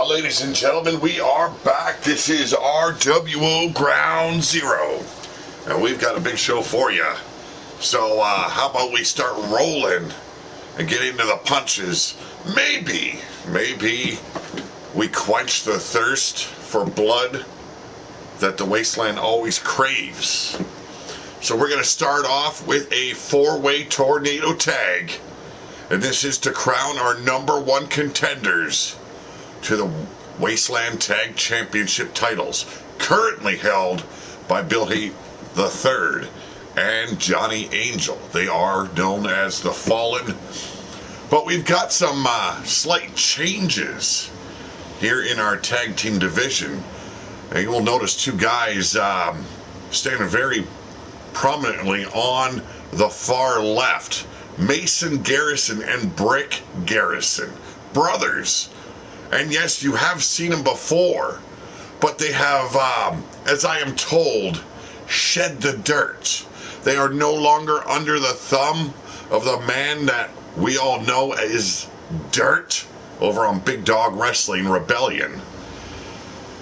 Ladies and gentlemen, we are back. This is RWO Ground Zero, and we've got a big show for you. So how about we start rolling and get into the punches? Maybe we quench the thirst for blood that the wasteland always craves. So we're going to start off with a four-way tornado tag, and this is to crown our number one contenders to the Wasteland Tag Championship titles, currently held by Bill Hate III and Johnny Angel. They are known as the Fallen, but we've got some slight changes here in our tag team division. And you will notice two guys standing very prominently on the far left. Mason Garrison and Brick Garrison, brothers. And yes, you have seen them before, but they have, as I am told, shed the dirt. They are no longer under the thumb of the man that we all know as Dirt over on Big Dog Wrestling Rebellion.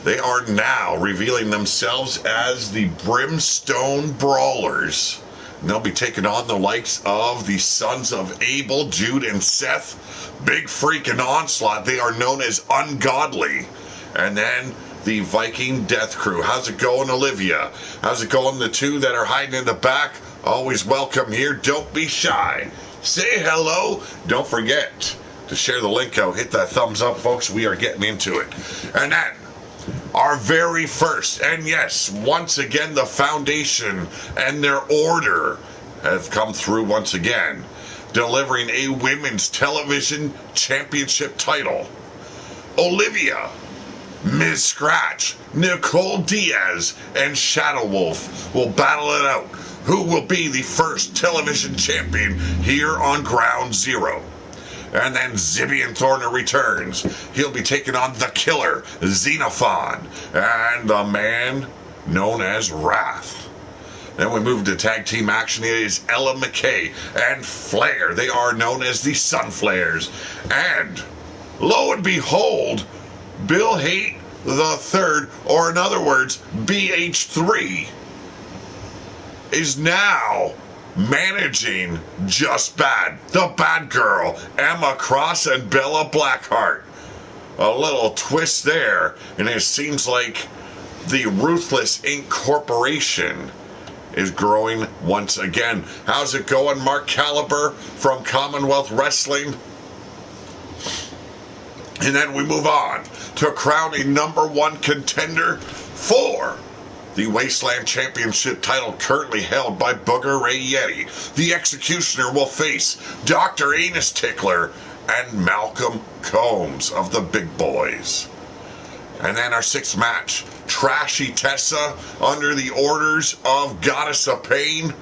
They are now revealing themselves as the Brimstone Brawlers. And they'll be taking on the likes of the sons of Abel, Jude, and Seth. Big freaking onslaught. They are known as Ungodly. And then the Viking Death Crew. How's it going, Olivia? How's it going, the two that are hiding in the back? Always welcome here. Don't be shy. Say hello. Don't forget to share the link out. Hit that thumbs up, folks. We are getting into it. And then our very first, and yes, once again, the Foundation and their order have come through once again, delivering a Women's Television Championship title. Olivia, Ms. Scratch, Nicole Diaz, and Shadow Wolf will battle it out. Who will be the first television champion here on Ground Zero? And then Zibian Thorner returns. He'll be taking on the killer, Xenophon, and the man known as Wrath. Then we move to tag team action. It is Ella McKay and Flair. They are known as the Sunflares. And lo and behold, Bill Hate III, or in other words, BH3, is now managing Just Bad, the Bad Girl, Emma Cross, and Bella Blackheart. A little twist there, and it seems like the Ruthless Inc. Corporation is growing once again. How's it going, Mark Caliber from Commonwealth Wrestling? And then we move on to crown a number one contender for the Wasteland Championship title, currently held by Booger Ray Yeti. The Executioner will face Dr. Anus Tickler and Malcolm Combs of the Big Boys. And then our sixth match, Trashy Tessa under the orders of Goddess of Pain,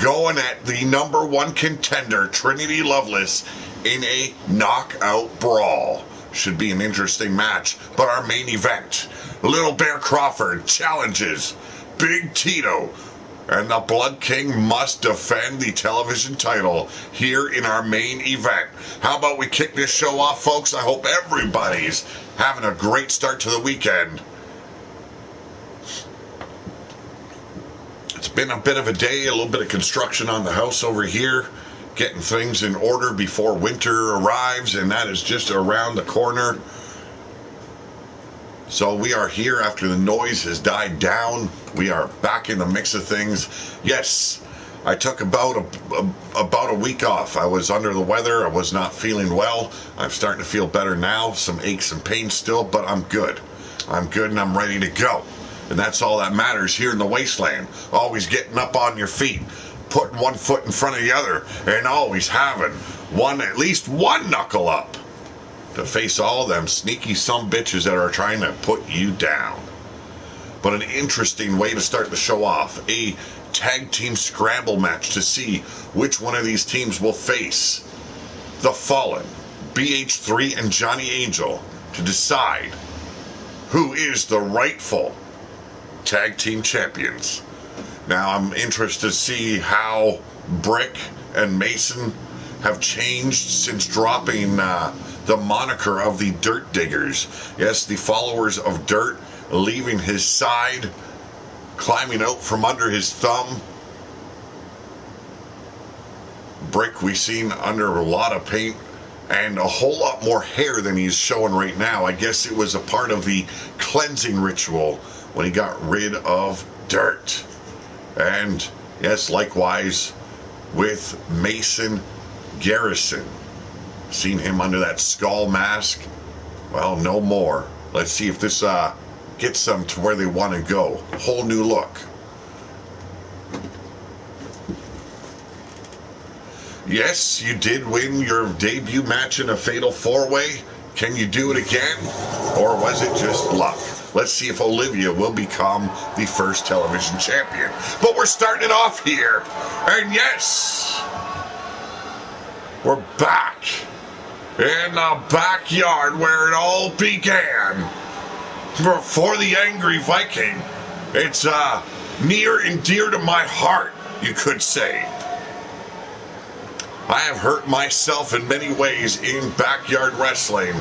going at the number one contender, Trinity Lovelace, in a knockout brawl. Should be an interesting match. But our main event, Little Bear Crawford challenges Big Tito, and the Blood King must defend the television title here in our main event. How about we kick this show off, folks? I hope everybody's having a great start to the weekend. It's been a bit of a day, a little bit of construction on the house over here, getting things in order before winter arrives, and that is just around the corner. So we are here after the noise has died down. We are back in the mix of things. Yes, I took about a week off. I was under the weather. I was not feeling well. I'm starting to feel better now. Some aches and pains still, but I'm good. I'm good and I'm ready to go. And that's all that matters here in the Wasteland. Always getting up on your feet, putting one foot in front of the other, and always having at least one knuckle up to face all them sneaky sumbitches that are trying to put you down. But an interesting way to start the show off, a tag team scramble match to see which one of these teams will face the Fallen, BH3 and Johnny Angel, to decide who is the rightful tag team champions. Now I'm interested to see how Brick and Mason have changed since dropping the moniker of the Dirt Diggers. Yes, the followers of Dirt leaving his side, climbing out from under his thumb. Brick we seen under a lot of paint and a whole lot more hair than he's showing right now. I guess it was a part of the cleansing ritual when he got rid of dirt. And yes, likewise with Mason Garrison. Seen him under that skull mask. Well, no more. Let's see if this gets them to where they want to go. Whole new look. Yes, you did win your debut match in a Fatal 4-Way. Can you do it again? Or was it just luck? Let's see if Olivia will become the first television champion. But we're starting it off here. And yes, we're back in the backyard where it all began. For the Angry Viking. It's near and dear to my heart, you could say. I have hurt myself in many ways in backyard wrestling,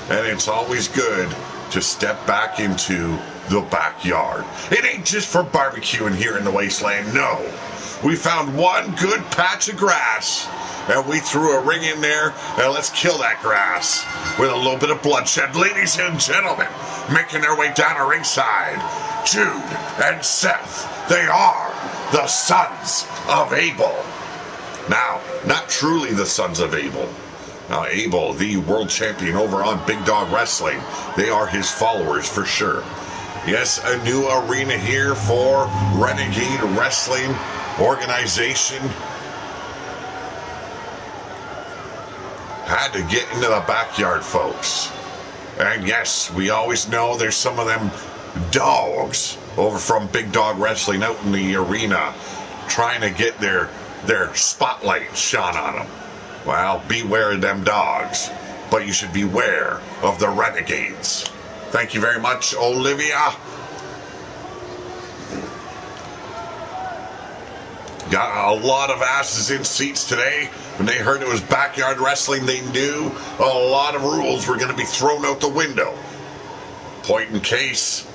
and it's always good to step back into the backyard. It ain't just for barbecuing here in the wasteland, no. We found one good patch of grass, and we threw a ring in there, and let's kill that grass with a little bit of bloodshed. Ladies and gentlemen, making their way down to ringside, Jude and Seth, they are the sons of Abel. Now, not truly the sons of Abel. Now, Abel, the world champion over on Big Dog Wrestling, they are his followers for sure. Yes, a new arena here for Renegade Wrestling Organization. Had to get into the backyard, folks. And yes, we always know there's some of them dogs over from Big Dog Wrestling out in the arena trying to get their spotlight shone on them. Well, beware of them dogs, but you should beware of the renegades. Thank you very much, Olivia. Got a lot of asses in seats today. When they heard it was backyard wrestling, they knew a lot of rules were going to be thrown out the window. Point in case,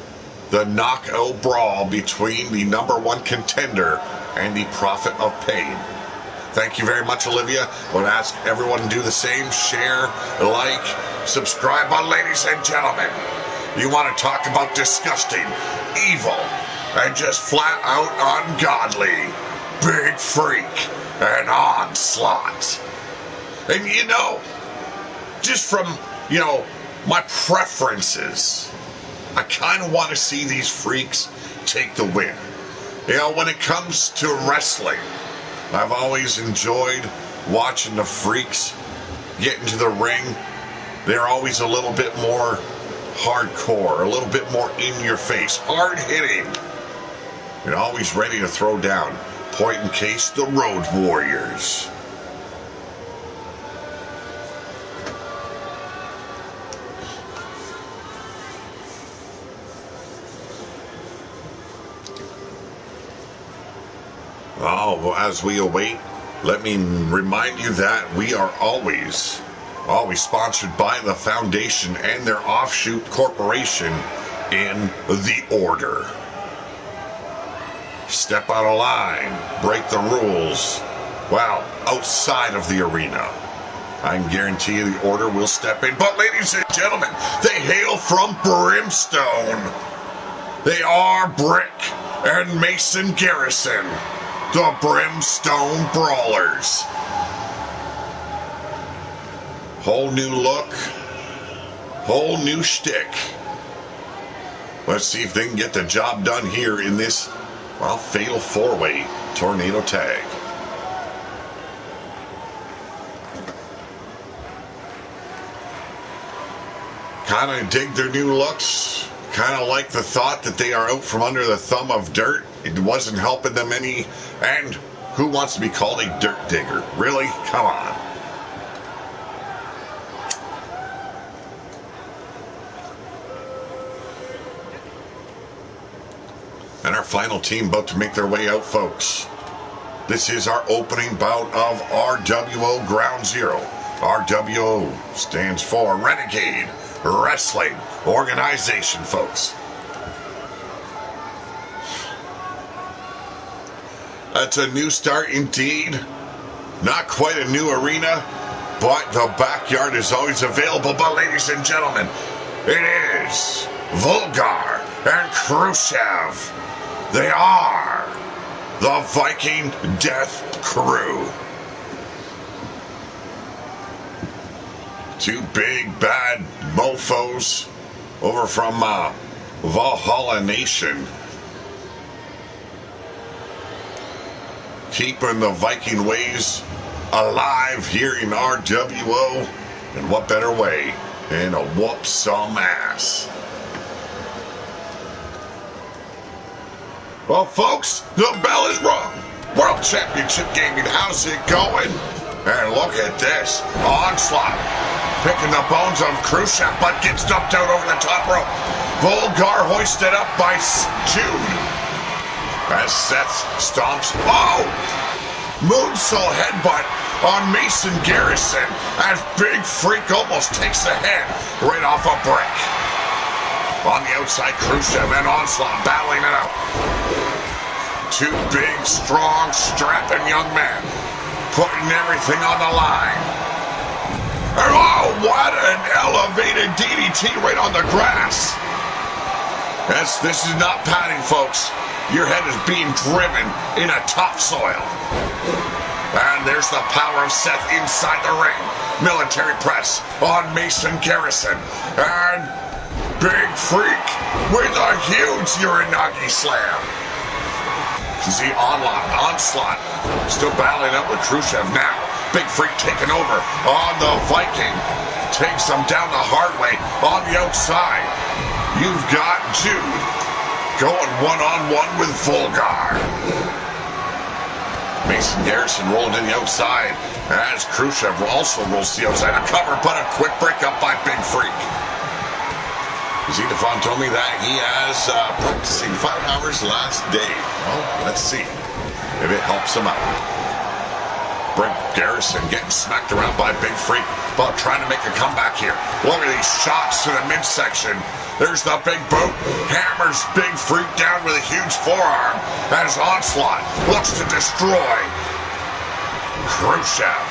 the knockout brawl between the #1 contender and the Prophet of Pain. Thank you very much, Olivia. I would ask everyone to do the same. Share, like, subscribe. But ladies and gentlemen, you want to talk about disgusting, evil, and just flat out ungodly. Big Freak and Onslaught. And just from, my preferences, I kind of want to see these freaks take the win. When it comes to wrestling, I've always enjoyed watching the freaks get into the ring. They're always a little bit more hardcore, a little bit more in your face, hard hitting, and always ready to throw down. Point in case, the Road Warriors. Oh, as we await, let me remind you that we are always sponsored by the Foundation and their offshoot corporation in The Order. Step out of line, break the rules, well, outside of the arena. I can guarantee you The Order will step in. But ladies and gentlemen, they hail from Brimstone. They are Brick and Mason Garrison, the Brimstone Brawlers. Whole new look, whole new shtick. Let's see if they can get the job done here in this, Fatal 4-Way Tornado Tag. Kind of dig their new looks. Kind of like the thought that they are out from under the thumb of dirt. It wasn't helping them any. And who wants to be called a dirt digger? Really? Come on. And our final team about to make their way out, folks. This is our opening bout of RWO Ground Zero. RWO stands for Renegade Wrestling Organization, folks. That's a new start indeed. Not quite a new arena, but the backyard is always available. But ladies and gentlemen, it is Volgar and Khrushchev. They are the Viking Death Crew. Two big bad mofos over from Valhalla Nation. Keeping the Viking ways alive here in RWO. And what better way than to whoop some ass? Well, folks, the bell is rung. World Championship Gaming, how's it going? And look at this. Onslaught. Picking the bones of Khrushchev, but gets dumped out over the top rope. Volgar hoisted up by Jude. As Seth stomps. Oh! Moonsault headbutt on Mason Garrison. As Big Freak almost takes the head right off a brick. On the outside, Khrushchev and Onslaught battling it out. Two big, strong, strapping young men putting everything on the line. And oh, what an elevated DDT right on the grass. This is not padding, folks. Your head is being driven in a topsoil. And there's the power of Seth inside the ring. Military press on Mason Garrison. And Big Freak with a huge Uranagi slam. You see Onslaught still battling up with Khrushchev now. Big Freak taking over on the Viking. Takes him down the hard way on the outside. You've got Jude going one-on-one with Volgar. Mason Garrison rolling to the outside as Khrushchev also rolls to the outside. A cover, but a quick break up by Big Freak. Zedafon told me that he has practicing 5 hours last day. Well, let's see if it helps him out. Big Garrison getting smacked around by Big Freak, but trying to make a comeback here. Look at these shots to the midsection. There's the big boot. Hammers Big Freak down with a huge forearm as Onslaught looks to destroy Khrushchev.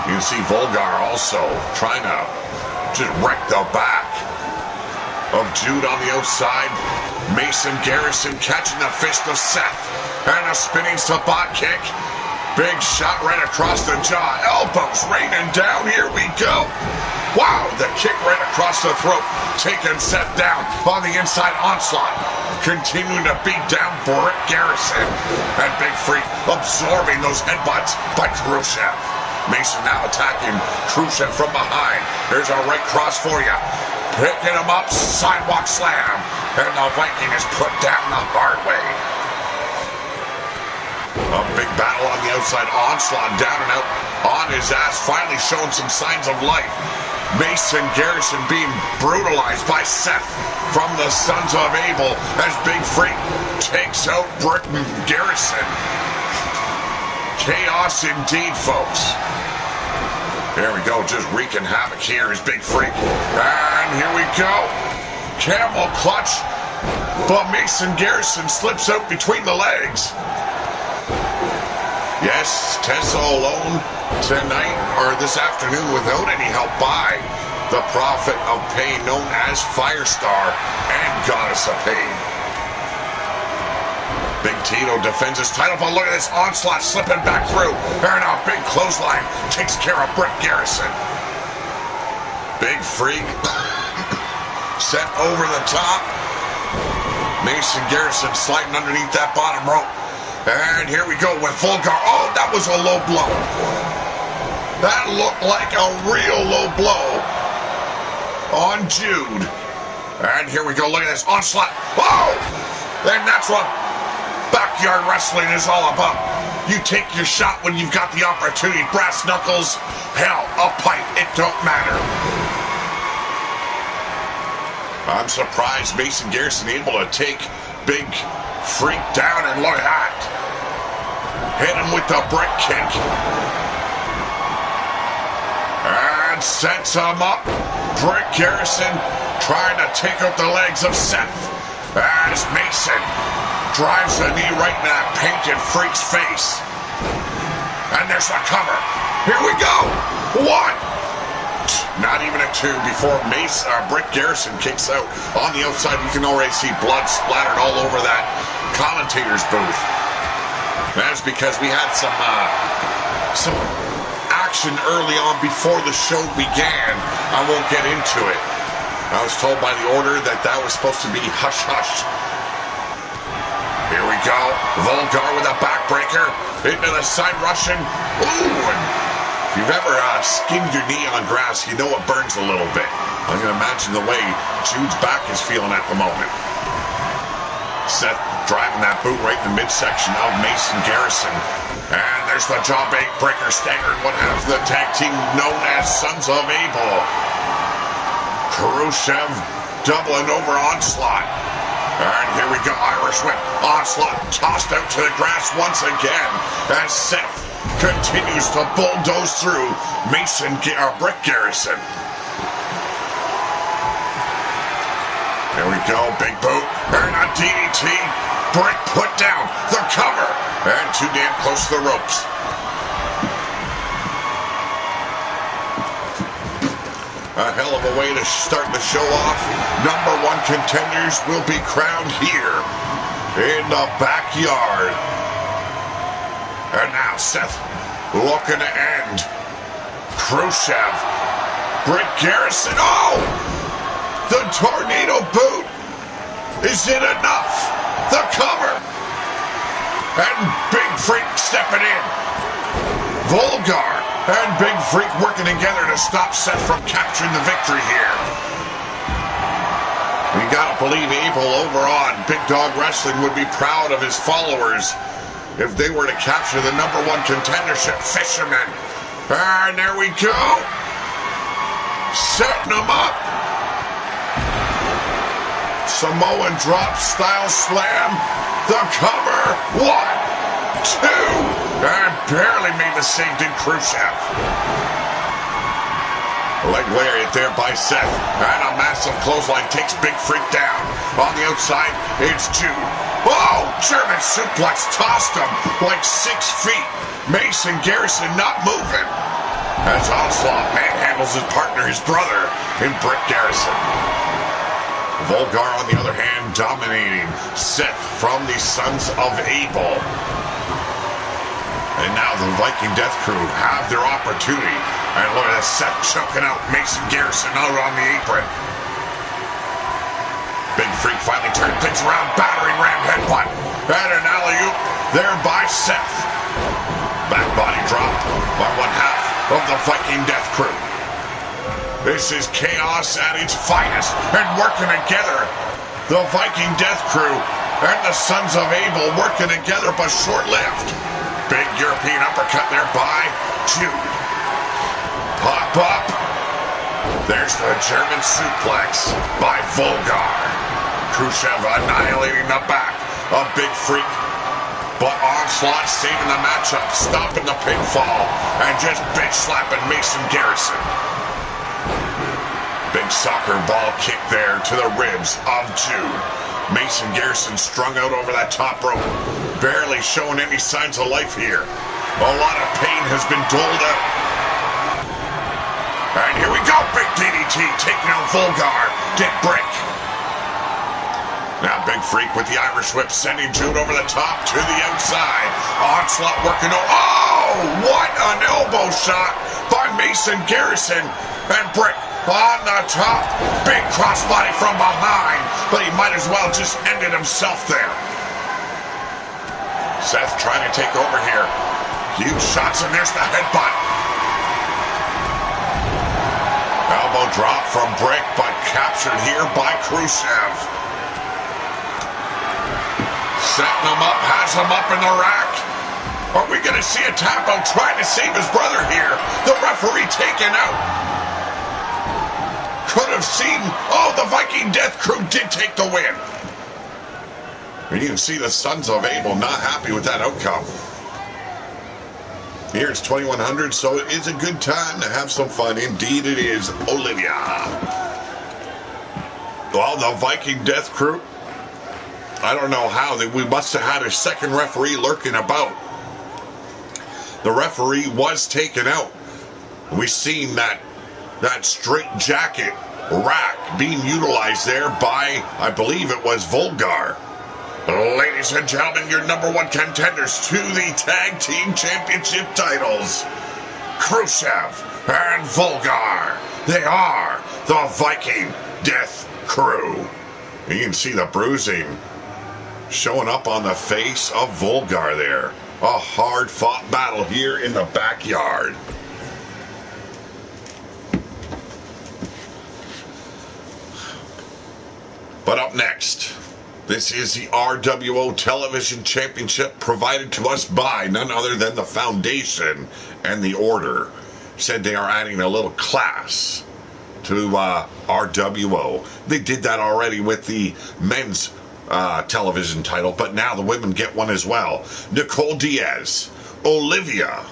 You can see Volgar also trying to just wreck the back of Jude on the outside. Mason Garrison catching the fist of Seth. And a spinning Sabat kick. Big shot right across the jaw. Elbows raining down. Here we go. Wow, the kick right across the throat. Taking Seth down on the inside. Onslaught continuing to beat down Brick Garrison. And Big Freak absorbing those headbutts by Khrushchev. Mason now attacking Khrushchev from behind. There's a right cross for you. Picking him up, sidewalk slam. And the Viking is put down the hard way. A big battle on the outside. Onslaught down and out on his ass. Finally showing some signs of life. Mason Garrison being brutalized by Seth from the Sons of Abel as Big Freak takes out Brick Garrison. Chaos indeed, folks. There we go, just wreaking havoc here is Big Freak. And here we go. Camel clutch. But Mason Garrison slips out between the legs. Yes, Tessa alone tonight, or this afternoon, without any help by the Prophet of Pain, known as Firestar and Goddess of Pain. Big Tito defends his title, but look at this Onslaught slipping back through. And a big clothesline takes care of Brick Garrison. Big Freak sent over the top. Mason Garrison sliding underneath that bottom rope. And here we go with Volgar. Oh, that was a low blow. That looked like a real low blow on Jude. And here we go. Look at this Onslaught. Oh! And that's what backyard wrestling is all about. You take your shot when you've got the opportunity. Brass knuckles, hell, a pipe, it don't matter. I'm surprised Mason Garrison able to take Big Freak down, and look at that. Hit him with the brick kick. and sets him up. Brick Garrison trying to take out the legs of Seth as Mason drives a knee right in that painted freak's face. And there's the cover. Here we go. 1. Not even a 2 before Brick Garrison kicks out. On the outside, you can already see blood splattered all over that commentator's booth. That's because we had some action early on before the show began. I won't get into it. I was told by the order that was supposed to be hush-hush. Here we go. Volgar with a backbreaker into the side Russian. Ooh, and if you've ever skinned your knee on grass, you know it burns a little bit. I can imagine the way Jude's back is feeling at the moment. Seth driving that boot right in the midsection of Mason Garrison. And there's the jaw breaker staggered one half of the tag team known as Sons of Abel. Khrushchev doubling over Onslaught. And here we go, Irish whip. Onslaught tossed out to the grass once again as Seth continues to bulldoze through Brick Garrison. There we go, big boot, and a DDT. Brick put down, the cover, and too damn close to the ropes. A hell of a way to start the show off. Number 1 contenders will be crowned here in the backyard. And now Seth looking to end. Khrushchev, Brick Garrison, oh! The tornado boot! Is it enough? The cover! And Big Freak stepping in. Volgar and Big Freak working together to stop Seth from capturing the victory here. You gotta believe Abel over on Big Dawg Wrestling would be proud of his followers if they were to capture the number 1 contendership, Fisherman. And there we go. Setting them up. Samoan drop style slam. The cover. 1, 2. And barely made the save, did Khrushchev. Leg lariat there by Seth. And a massive clothesline takes Big Freak down. On the outside, it's Jude. Oh, German suplex tossed him like 6 feet. Mason Garrison not moving. As Onslaught manhandles his partner, his brother, in Brick Garrison. Volgar, on the other hand, dominating Seth from the Sons of Abel. And now the Viking Death Crew have their opportunity. And look at this, Seth choking out Mason Garrison out on the apron. Big Freak finally turned things around, battering ram headbutt. And an alley-oop there by Seth. Back body drop by one half of the Viking Death Crew. This is chaos at its finest, and working together. The Viking Death Crew and the Sons of Abel working together, but short-lived. Big European uppercut there by Jude. Pop up. There's the German suplex by Volgar. Khrushchev annihilating the back of Big Freak. But Onslaught saving the matchup, stopping the pinfall, and just bitch slapping Mason Garrison. Big soccer ball kick there to the ribs of Jude. Mason Garrison strung out over that top rope, barely showing any signs of life here. A lot of pain has been doled out. And here we go, big DDT taking out Volgar. Dick Brick. Now Big Freak with the Irish whip, sending Jude over the top to the outside. Onslaught working over. Oh, what an elbow shot by Mason Garrison. And Brick on the top. Big crossbody from behind, but he might as well just ended himself there. Seth trying to take over here. Huge shots, and there's the headbutt. Elbow drop from Brick, but captured here by Khrushchev. Setting him up, has him up in the rack. Are we going to see a tap out trying to save his brother here? The referee taken out. Could have seen. Oh, the Viking Death Crew did take the win. And you can see the Sons of Abel not happy with that outcome. Here it's 2100, so it is a good time to have some fun. Indeed it is, Olivia. Well, the Viking Death Crew, I don't know how. We must have had a second referee lurking about. The referee was taken out. We've seen that straight jacket rack being utilized there by, I believe it was Volgar. Ladies and gentlemen, your number one contenders to the Tag Team Championship titles, Khrushchev and Volgar. They are the Viking Death Crew. You can see the bruising showing up on the face of Volgar there. A hard-fought battle here in the backyard. But up next, this is the Rwo Television Championship provided to us by none other than the Foundation and the Order. Said they are adding a little class to RWO. They did that already with the men's television title, but now the women get one as well. Nicole Diaz, Olivia,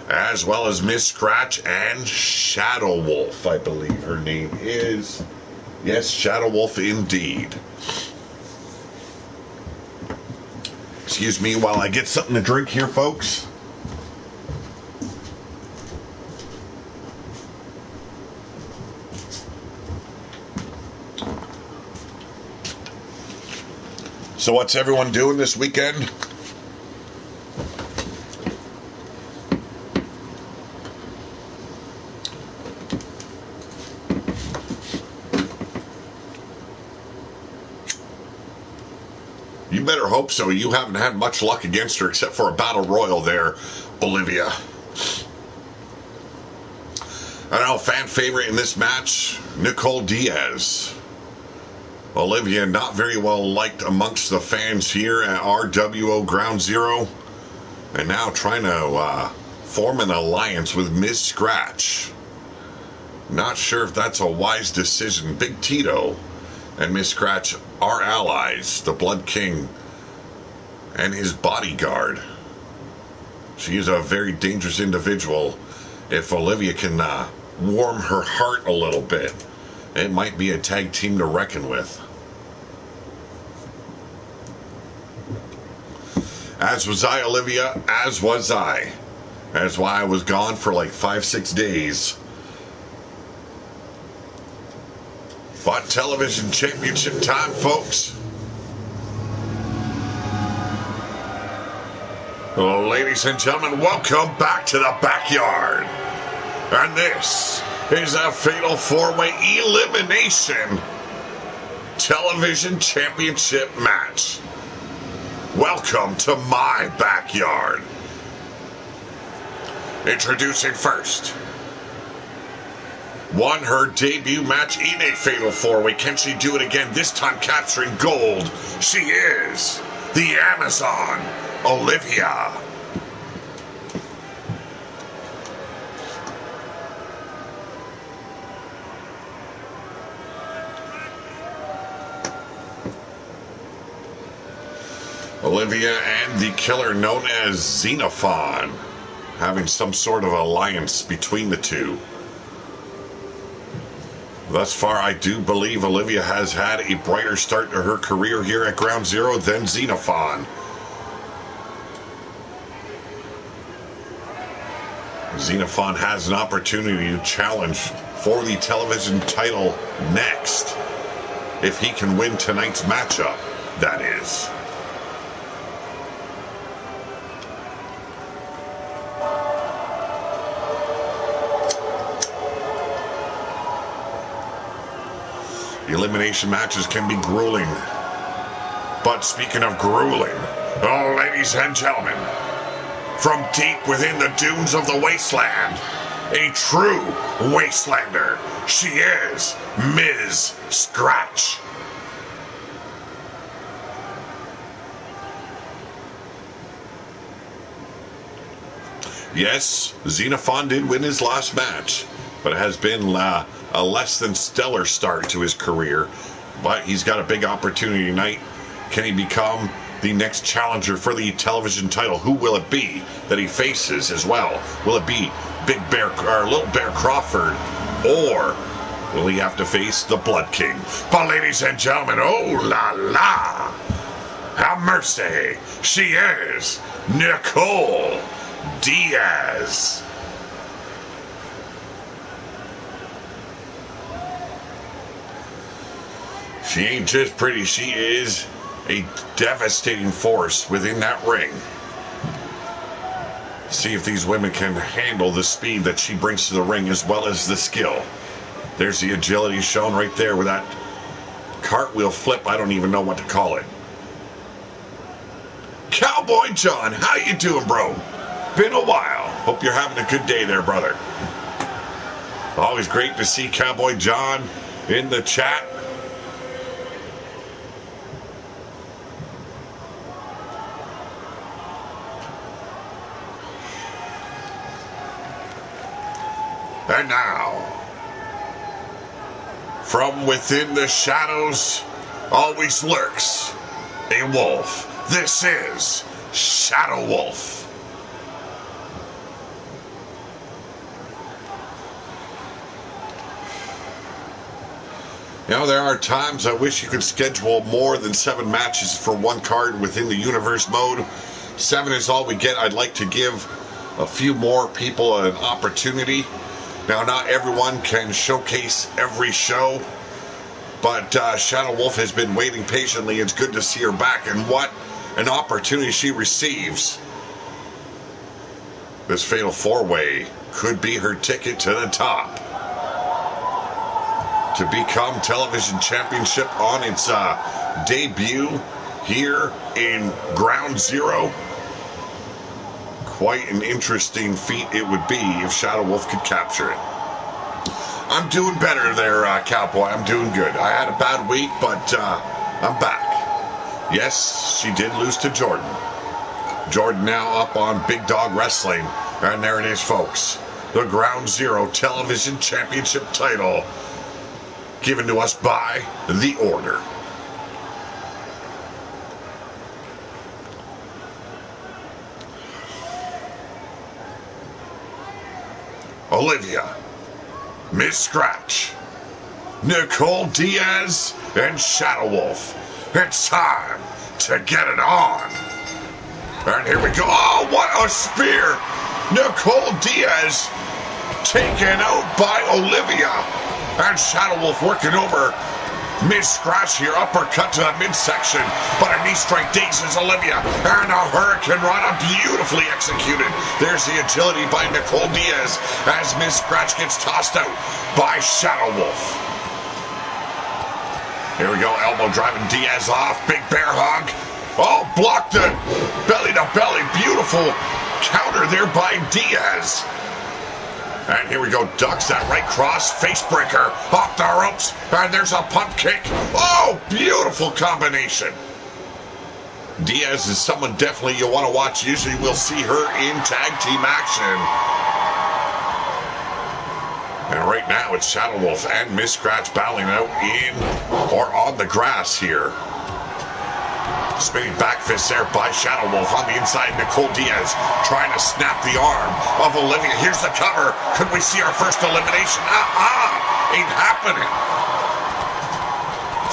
as well as Miss Scratch and Shadow Wolf, I believe her name is. Yes, Shadow Wolf indeed. Excuse me while I get something to drink here, folks. So what's everyone doing this weekend? You better hope so. You haven't had much luck against her except for a battle royal there, Olivia. I know, fan favorite in this match, Nicole Diaz. Olivia not very well liked amongst the fans here at RWO Ground Zero. And now trying to form an alliance with Miss Scratch. Not sure if that's a wise decision. Big Tito and Miss Scratch are allies. The Blood King and his bodyguard. She is a very dangerous individual. If Olivia can warm her heart a little bit, it might be a tag team to reckon with. As was I, Olivia, as was I. That's why I was gone for like 5-6 days. But television championship time, folks. Well, ladies and gentlemen, welcome back to the backyard. And this is a fatal four-way elimination television championship match. Welcome to my backyard. Introducing first. Won her debut match in a fatal four-way. Can she do it again? This time capturing gold. She is the Amazon, Olivia. Olivia and the killer known as Xenophon having some sort of alliance between the two. Thus far, I do believe Olivia has had a brighter start to her career here at Ground Zero than Xenophon. Xenophon has an opportunity to challenge for the television title next, if he can win tonight's matchup, that is. Elimination matches can be grueling. But speaking of grueling, oh, ladies and gentlemen, from deep within the dunes of the wasteland, a true wastelander, she is Ms. Scratch. Yes, Xenophon did win his last match, but it has been a less than stellar start to his career. But he's got a big opportunity tonight. Can he become the next challenger for the television title. Who will it be that he faces as well? Will it be Big Bear or Little Bear Crawford, or will he have to face the Blood King? But ladies and gentlemen, oh la la, have mercy, she is Nicole Diaz. She ain't just pretty, she is a devastating force within that ring. See if these women can handle the speed that she brings to the ring as well as the skill. There's the agility shown right there with that cartwheel flip. I don't even know what to call it. Cowboy John, how you doing, bro? Been a while. Hope you're having a good day there, brother. Always great to see Cowboy John in the chat. And now, from within the shadows, always lurks a wolf. This is Shadow Wolf. You know, there are times I wish you could schedule more than 7 matches for one card within the universe mode. 7 is all we get. I'd like to give a few more people an opportunity. Now, not everyone can showcase every show, but Shadow Wolf has been waiting patiently. It's good to see her back, and what an opportunity she receives. This Fatal 4-Way could be her ticket to the top to become Television Championship on its debut here in Ground Zero. Quite an interesting feat it would be if Shadow Wolf could capture it. I'm doing better there, Cowboy. I'm doing good. I had a bad week, but I'm back. Yes, she did lose to Jordan. Jordan now up on Big Dog Wrestling. And there it is, folks. The Ground Zero Television Championship title given to us by The Order. Olivia, Miss Scratch, Nicole Diaz, and Shadow Wolf. It's time to get it on. And here we go. Oh, what a spear! Nicole Diaz taken out by Olivia. And Shadow Wolf working over Miss Scratch here, uppercut to the midsection, but a knee strike dazes Olivia, and a Hurricane Rana beautifully executed. There's the agility by Nicole Diaz as Miss Scratch gets tossed out by Shadow Wolf. Here we go, elbow driving Diaz off, big bear hug. Oh, blocked it, belly to belly, beautiful counter there by Diaz. And here we go, ducks that right cross, face breaker, off the ropes, and there's a pump kick. Oh, beautiful combination. Diaz is someone definitely you'll want to watch. Usually we'll see her in tag team action. And right now it's Shadow Wolf and Miss Scratch battling out in or on the grass here. Spinning back fist there by Shadow Wolf on the inside. Nicole Diaz trying to snap the arm of Olivia. Here's the cover. Could we see our first elimination? Ain't happening.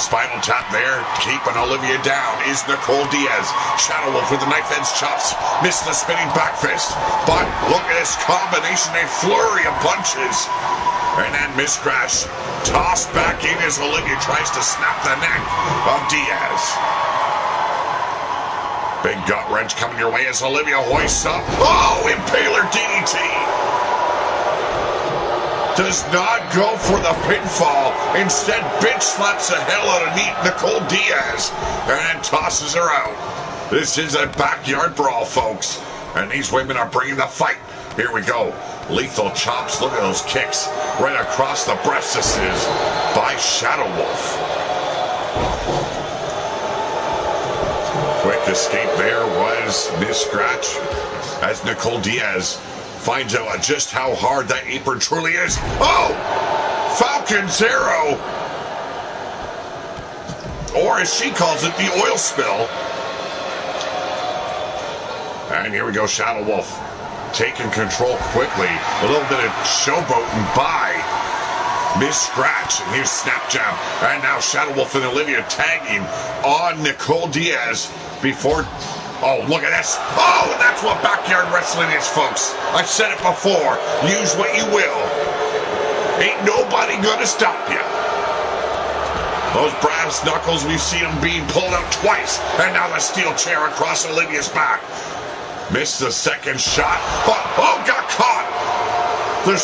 Spinal tap there, keeping Olivia down is Nicole Diaz. Shadow Wolf with the knife edge chops. Missed the spinning back fist. But look at this combination, a flurry of punches. And then Miss Scratch tossed back in as Olivia tries to snap the neck of Diaz. Big gut wrench coming your way as Olivia hoists up. Oh, Impaler DDT. Does not go for the pinfall. Instead, bitch slaps the hell out of Nicole Diaz and then tosses her out. This is a backyard brawl, folks. And these women are bringing the fight. Here we go. Lethal chops. Look at those kicks right across the breasts by Shadow Wolf. Quick escape there was Miss Scratch as Nicole Diaz finds out just how hard that apron truly is. Oh! Falcon Zero! Or as she calls it, the oil spill. And here we go, Shadow Wolf taking control quickly. A little bit of showboating by Miss Scratch. And here's Snap Jab. And now Shadow Wolf and Olivia tagging on Nicole Diaz before... Oh, look at this. Oh, that's what backyard wrestling is, folks. I've said it before. Use what you will. Ain't nobody gonna stop you. Those brass knuckles, we've seen them being pulled out twice. And now the steel chair across Olivia's back. Missed the second shot, but, oh, got caught. The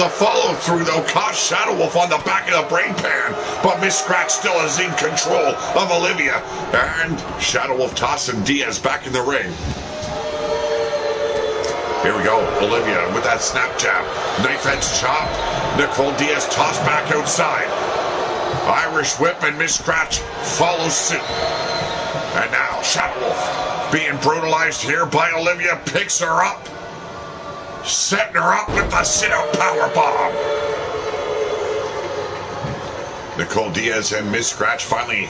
follow-through, though, caught Shadow Wolf on the back of the brain pan, but Miss Scratch still is in control of Olivia. And Shadow Wolf tossing Diaz back in the ring. Here we go, Olivia with that snap jab. Knife edge chop. Nicole Diaz tossed back outside. Irish whip, and Miss Scratch follows suit. And now Shadow Wolf being brutalized here by Olivia, picks her up. Setting her up with the sit-out powerbomb. Nicole Diaz and Miss Scratch finally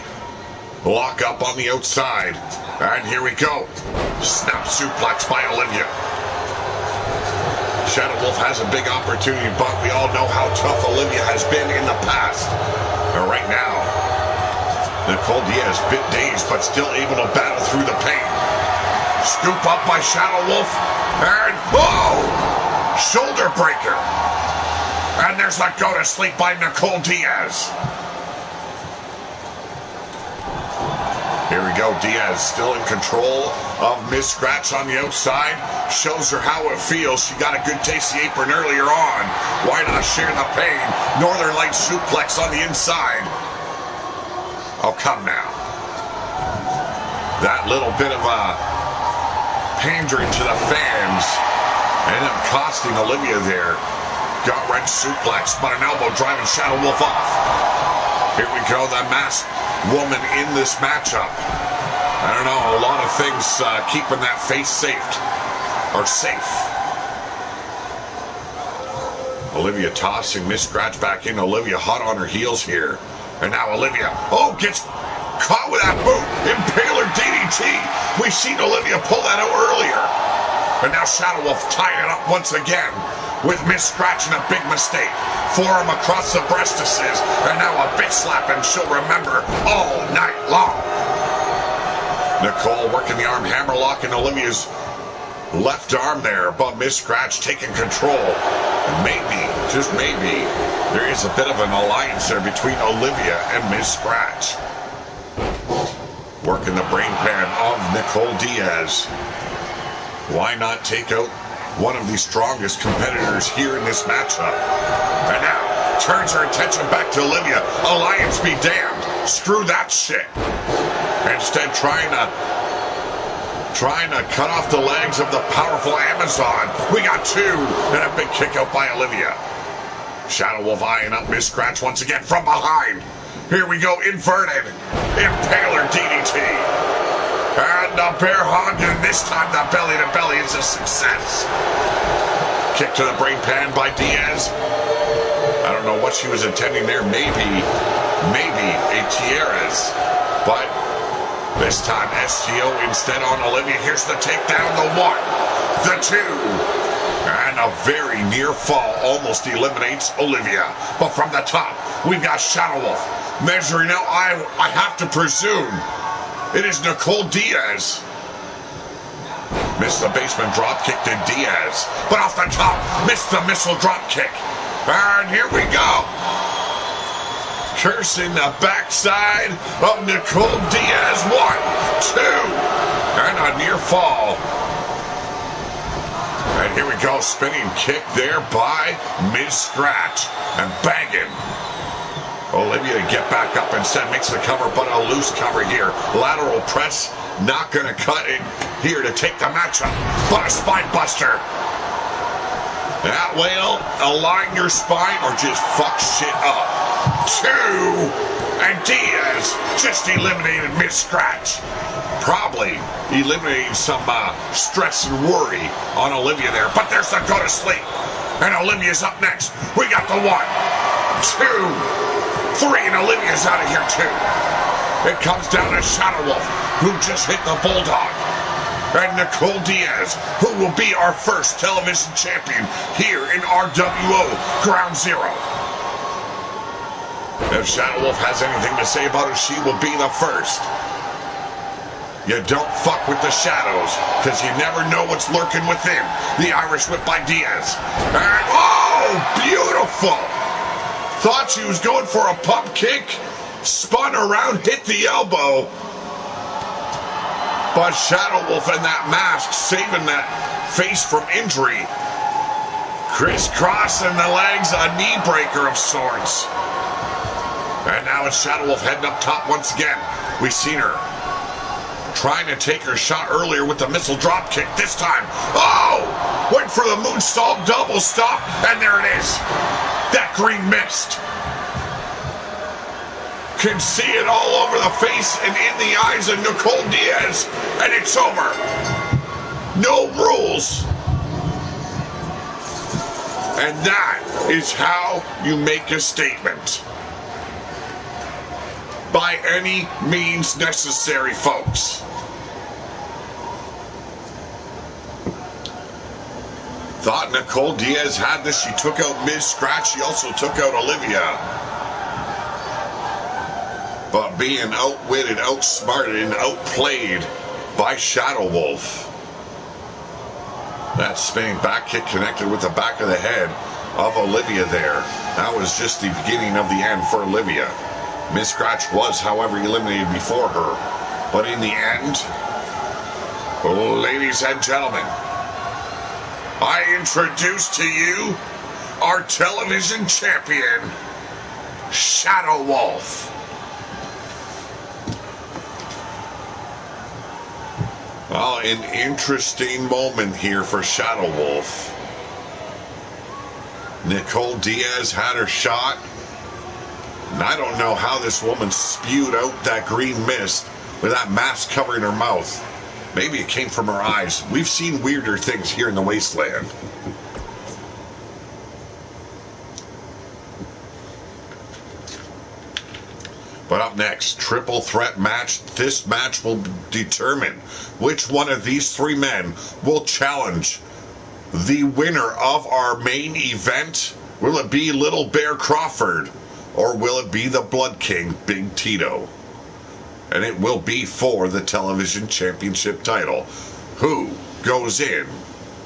lock up on the outside. And here we go. Snap suplex by Olivia. Shadow Wolf has a big opportunity, but we all know how tough Olivia has been in the past. And right now, Nicole Diaz bit dazed, but still able to battle through the pain. Scoop up by Shadow Wolf. And, whoa! Shoulder breaker. And there's a go to sleep by Nicole Diaz. Here we go. Diaz still in control of Miss Scratch on the outside. Shows her how it feels. She got a good taste of the apron earlier on. Why not share the pain? Northern Light suplex on the inside. Oh, come now. That little bit of a pandering to the fans ended up costing Olivia there. Got wrench suplex, but an elbow driving Shadow Wolf off. Here we go, the masked woman in this matchup. I don't know, a lot of things keeping that face safe. Olivia tossing Miss Scratch back in. Olivia hot on her heels here. And now Olivia, gets caught with that boot. Impaler DDT. We've seen Olivia pull that out earlier. And now Shadow Wolf tying it up once again with Miss Scratch and a big mistake. Forearm across the breastises. And now a big slap, and she'll remember all night long. Nicole working the arm hammerlock in Olivia's left arm there, but Miss Scratch taking control. And maybe, just maybe, there is a bit of an alliance there between Olivia and Miss Scratch. Working the brain pan of Nicole Diaz. Why not take out one of the strongest competitors here in this matchup? And now, turns her attention back to Olivia. Alliance be damned. Screw that shit. Instead, trying to cut off the legs of the powerful Amazon. We got two, and a big kick out by Olivia. Shadow Wolf eyeing up Miss Scratch once again from behind. Here we go, inverted. Impaler DDT. And the bear hug, and this time the belly-to-belly is a success. Kick to the brain pan by Diaz. I don't know what she was intending there. Maybe a tiaras. But this time STO instead on Olivia. Here's the takedown, the one, the two. And a very near fall almost eliminates Olivia. But from the top, we've got Shadow Wolf measuring out. I have to presume it is Nicole Diaz. Missed the basement drop kick to Diaz. But off the top, missed the missile drop kick. And here we go. Cursing the backside of Nicole Diaz. 1, 2. And a near fall. And here we go. Spinning kick there by Miss Scratch. And banging. Olivia to get back up instead, makes the cover, but a loose cover here. Lateral press, not going to cut it here to take the matchup, but a spine buster. That will align your spine or just fuck shit up. 2, and Diaz just eliminated Miss Scratch. Probably eliminating some stress and worry on Olivia there, but there's the go to sleep. And Olivia's up next. We got the 1, 2, 3, and Olivia's out of here too. It comes down to Shadow Wolf, who just hit the Bulldog. and Nicole Diaz, who will be our first television champion here in RWO Ground Zero. If Shadow Wolf has anything to say about it, she will be the first. You don't fuck with the shadows, because you never know what's lurking within. The Irish whip by Diaz. And, oh, beautiful! Thought she was going for a pump kick, spun around, hit the elbow. But Shadow Wolf and that mask saving that face from injury. Crisscrossing the legs, a knee breaker of sorts. And now it's Shadow Wolf heading up top once again. We've seen her trying to take her shot earlier with the missile drop kick. This time, oh! Went for the moonsault double stop, and there it is. That green mist. Can see it all over the face and in the eyes of Nicole Diaz, and it's over. No rules. And that is how you make a statement. By any means necessary, folks. Thought Nicole Diaz had this. She took out Miz Scratch. She also took out Olivia. But being outwitted, outsmarted, and outplayed by Shadow Wolf. That spinning back kick connected with the back of the head of Olivia there. That was just the beginning of the end for Olivia. Miss Scratch was, however, eliminated before her. But in the end, ladies and gentlemen, I introduce to you our television champion, Shadow Wolf. Well, an interesting moment here for Shadow Wolf. Nicole Diaz had her shot. And I don't know how this woman spewed out that green mist with that mask covering her mouth. Maybe it came from her eyes. We've seen weirder things here in the wasteland. But up next, triple threat match. This match will determine which one of these three men will challenge the winner of our main event. Will it be Little Bear Crawford? Or will it be the Blood King, Big Tito? And it will be for the television championship title. Who goes in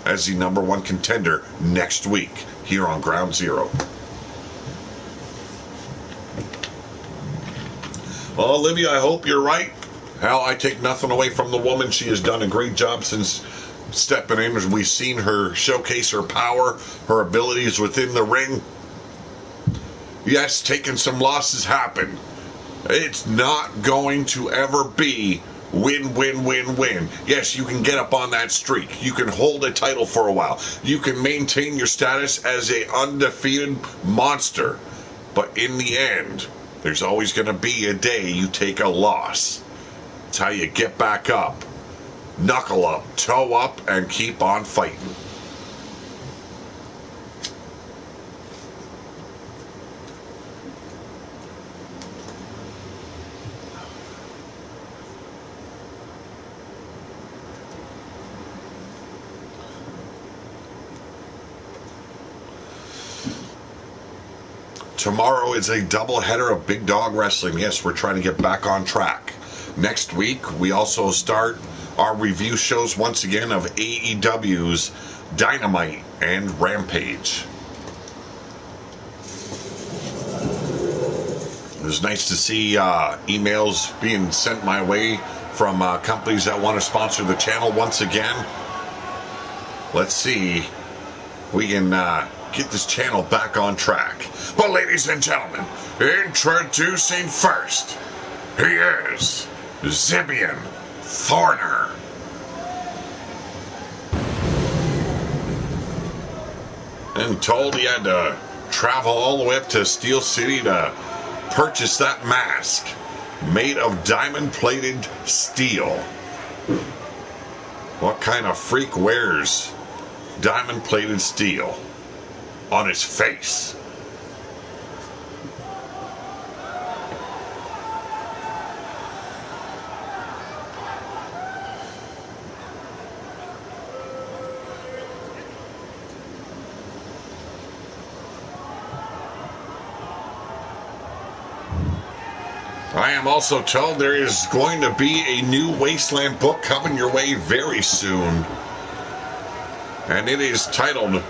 as the #1 contender next week here on Ground Zero? Well, Olivia, I hope you're right. Hell, I take nothing away from the woman. She has done a great job since stepping in. We've seen her showcase her power, her abilities within the ring. Yes, taking some losses happen. It's not going to ever be win, win, win, win. Yes, you can get up on that streak. You can hold a title for a while. You can maintain your status as a undefeated monster. But in the end, there's always going to be a day you take a loss. It's how you get back up, knuckle up, toe up, and keep on fighting. Tomorrow is a doubleheader of Big Dog Wrestling. Yes, we're trying to get back on track. Next week, we also start our review shows once again of AEW's Dynamite and Rampage. It was nice to see emails being sent my way from companies that want to sponsor the channel once again. Let's see if we can get this channel back on track. But ladies and gentlemen, introducing first, he is Zibian Thorner. And told he had to travel all the way up to Steel City to purchase that mask made of diamond-plated steel. What kind of freak wears diamond-plated steel on his face? I am also told there is going to be a new Wasteland book coming your way very soon. And it is titled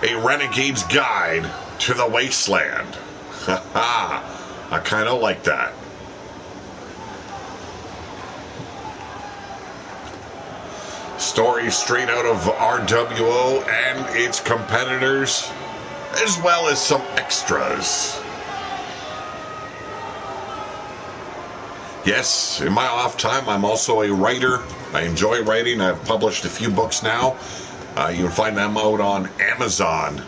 A Renegade's Guide to the Wasteland. Haha, I kind of like that. Stories straight out of RWO and its competitors, as well as some extras. Yes, in my off time, I'm also a writer. I enjoy writing. I've published a few books now. You can find them out on Amazon.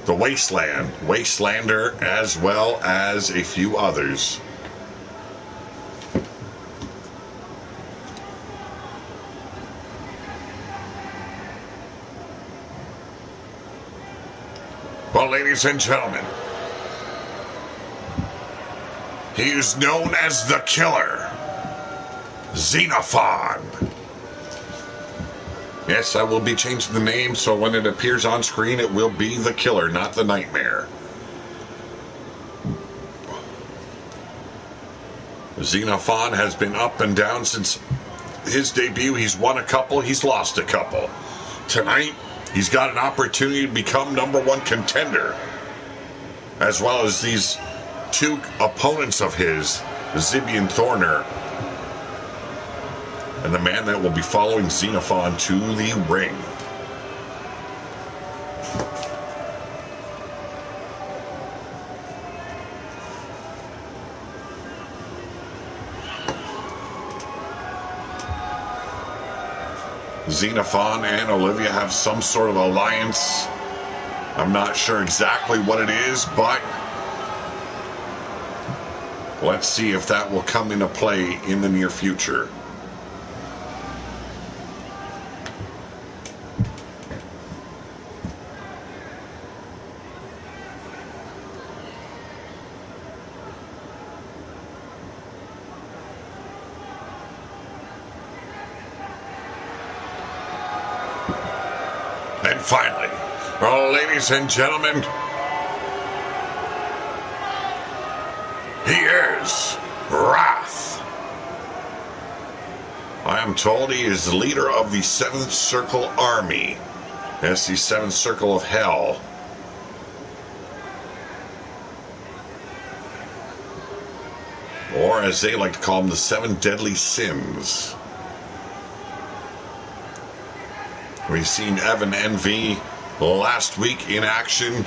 The Wasteland, Wastelander, as well as a few others. Well, ladies and gentlemen, he is known as the Killer, Xenophon. Yes, I will be changing the name, so when it appears on screen, it will be the Killer, not the Nightmare. Xenophon has been up and down since his debut. He's won a couple, he's lost a couple. Tonight, he's got an opportunity to become #1 contender, as well as these two opponents of his, Zibian Thorner, and the man that will be following Xenophon to the ring. Xenophon and Olivia have some sort of alliance. I'm not sure exactly what it is, but let's see if that will come into play in the near future. And finally, ladies and gentlemen, he is Wrath. I am told he is the leader of the 7th Circle Army. That's the 7th Circle of Hell. Or as they like to call them, the 7 Deadly Sins. We've seen Evan Envy last week in action.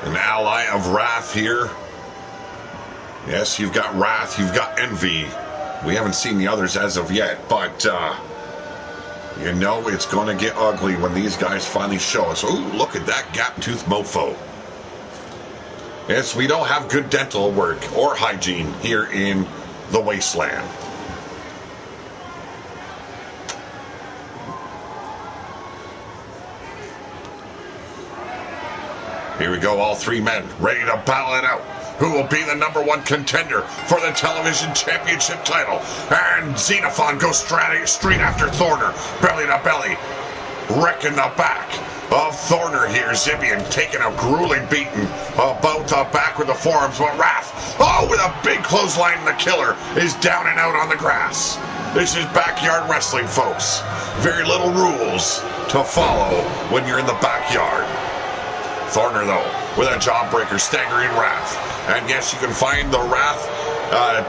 An ally of Wrath here. Yes, you've got Wrath, you've got Envy. We haven't seen the others as of yet, but you know it's going to get ugly when these guys finally show us. Ooh, look at that gap-toothed mofo. Yes, we don't have good dental work or hygiene here in the Wasteland. Here we go, all three men ready to battle it out. Who will be the #1 contender for the television championship title? And Xenophon goes straight after Thorner, belly to belly, wrecking the back of Thorner here. Zibian taking a grueling beating about the back with the forearms, but Wrath, with a big clothesline, the Killer is down and out on the grass. This is backyard wrestling, folks. Very little rules to follow when you're in the backyard. Thorner, though, with a jawbreaker, staggering Wrath. And yes, you can find the Wrath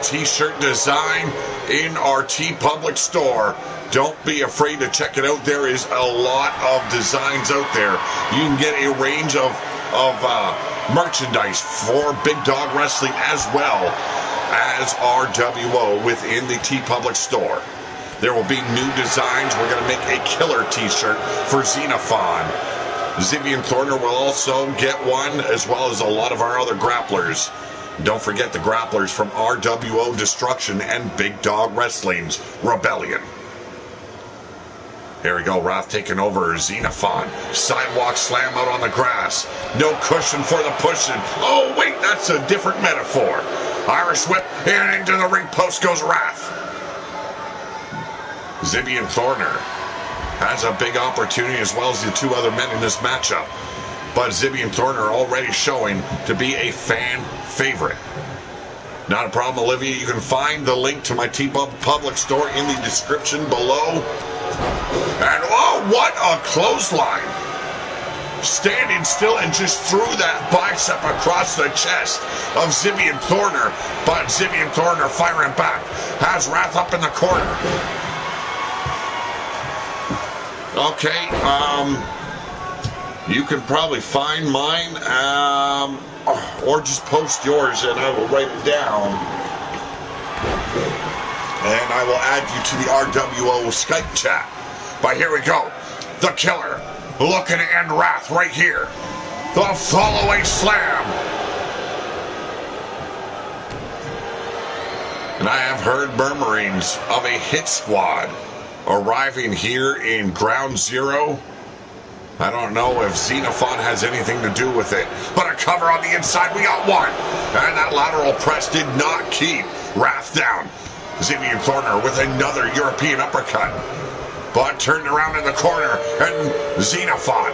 t-shirt design in our TeePublic store. Don't be afraid to check it out. There is a lot of designs out there. You can get a range of merchandise for Big Dog Wrestling as well as RWO within the TeePublic store. There will be new designs. We're going to make a killer t-shirt for Xenophon. Zibian Thorner will also get one, as well as a lot of our other grapplers. Don't forget the grapplers from RWO Destruction and Big Dog Wrestling's Rebellion. Here we go, Wrath taking over Xenophon. Sidewalk slam out on the grass. No cushion for the pushing. Oh, wait, that's a different metaphor. Irish whip, and into the ring post goes Wrath. Zibian Thorner has a big opportunity, as well as the two other men in this matchup. but Zibby and Thorne are already showing to be a fan favorite. Not a problem, Olivia. You can find the link to my TeePublic store in the description below. And oh, what a clothesline! Standing still and just threw that bicep across the chest of Zibby and Thorne. But Zibby and Thorne are firing back. Has Wrath up in the corner. Okay, you can probably find mine, or just post yours and I will write it down. And I will add you to the RWO Skype chat. But here we go. The Killer looking to end Wrath right here. The fallaway slam. And I have heard murmurings of a hit squad arriving here in Ground Zero. I don't know if Xenophon has anything to do with it. But a cover on the inside, we got one. And that lateral press did not keep Wrath down. Zibby and Thorne with another European uppercut. But turned around in the corner, and Xenophon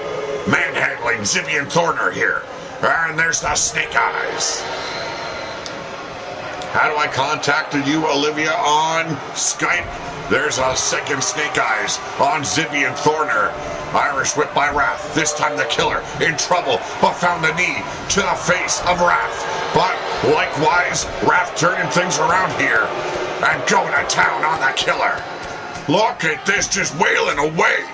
manhandling Zibby and Thorne here. And there's the Snake Eyes. How do I contact you, Olivia, on Skype? There's a second Snake Eyes on Zibby and Thorne. Irish whip by Wrath. This time the Killer in trouble, but found the knee to the face of Wrath. But likewise, Wrath turning things around here and going to town on the Killer. Look at this, just wailing away.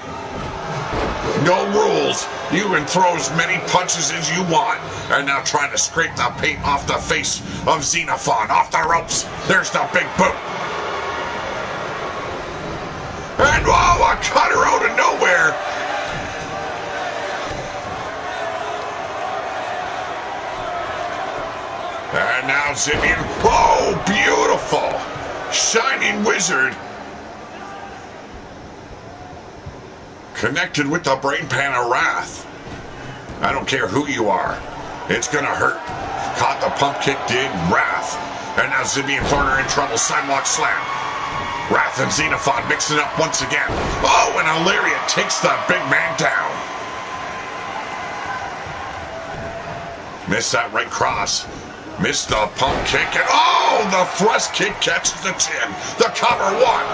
No rules. You can throw as many punches as you want. And now trying to scrape the paint off the face of Xenophon. Off the ropes. There's the big boot. And whoa, a cutter out of nowhere. And now Zibby. Oh, beautiful. Shining Wizard. Connected with the brain pan of Wrath. I don't care who you are. It's going to hurt. Caught the pump kick, did Wrath. And now Zibby and Thorne are in trouble. Sidewalk slam. Wrath and Xenophon mixing up once again. Oh, and a lariat takes the big man down. Missed that right cross. Missed the pump kick. And oh, the thrust kick catches the chin. The cover one.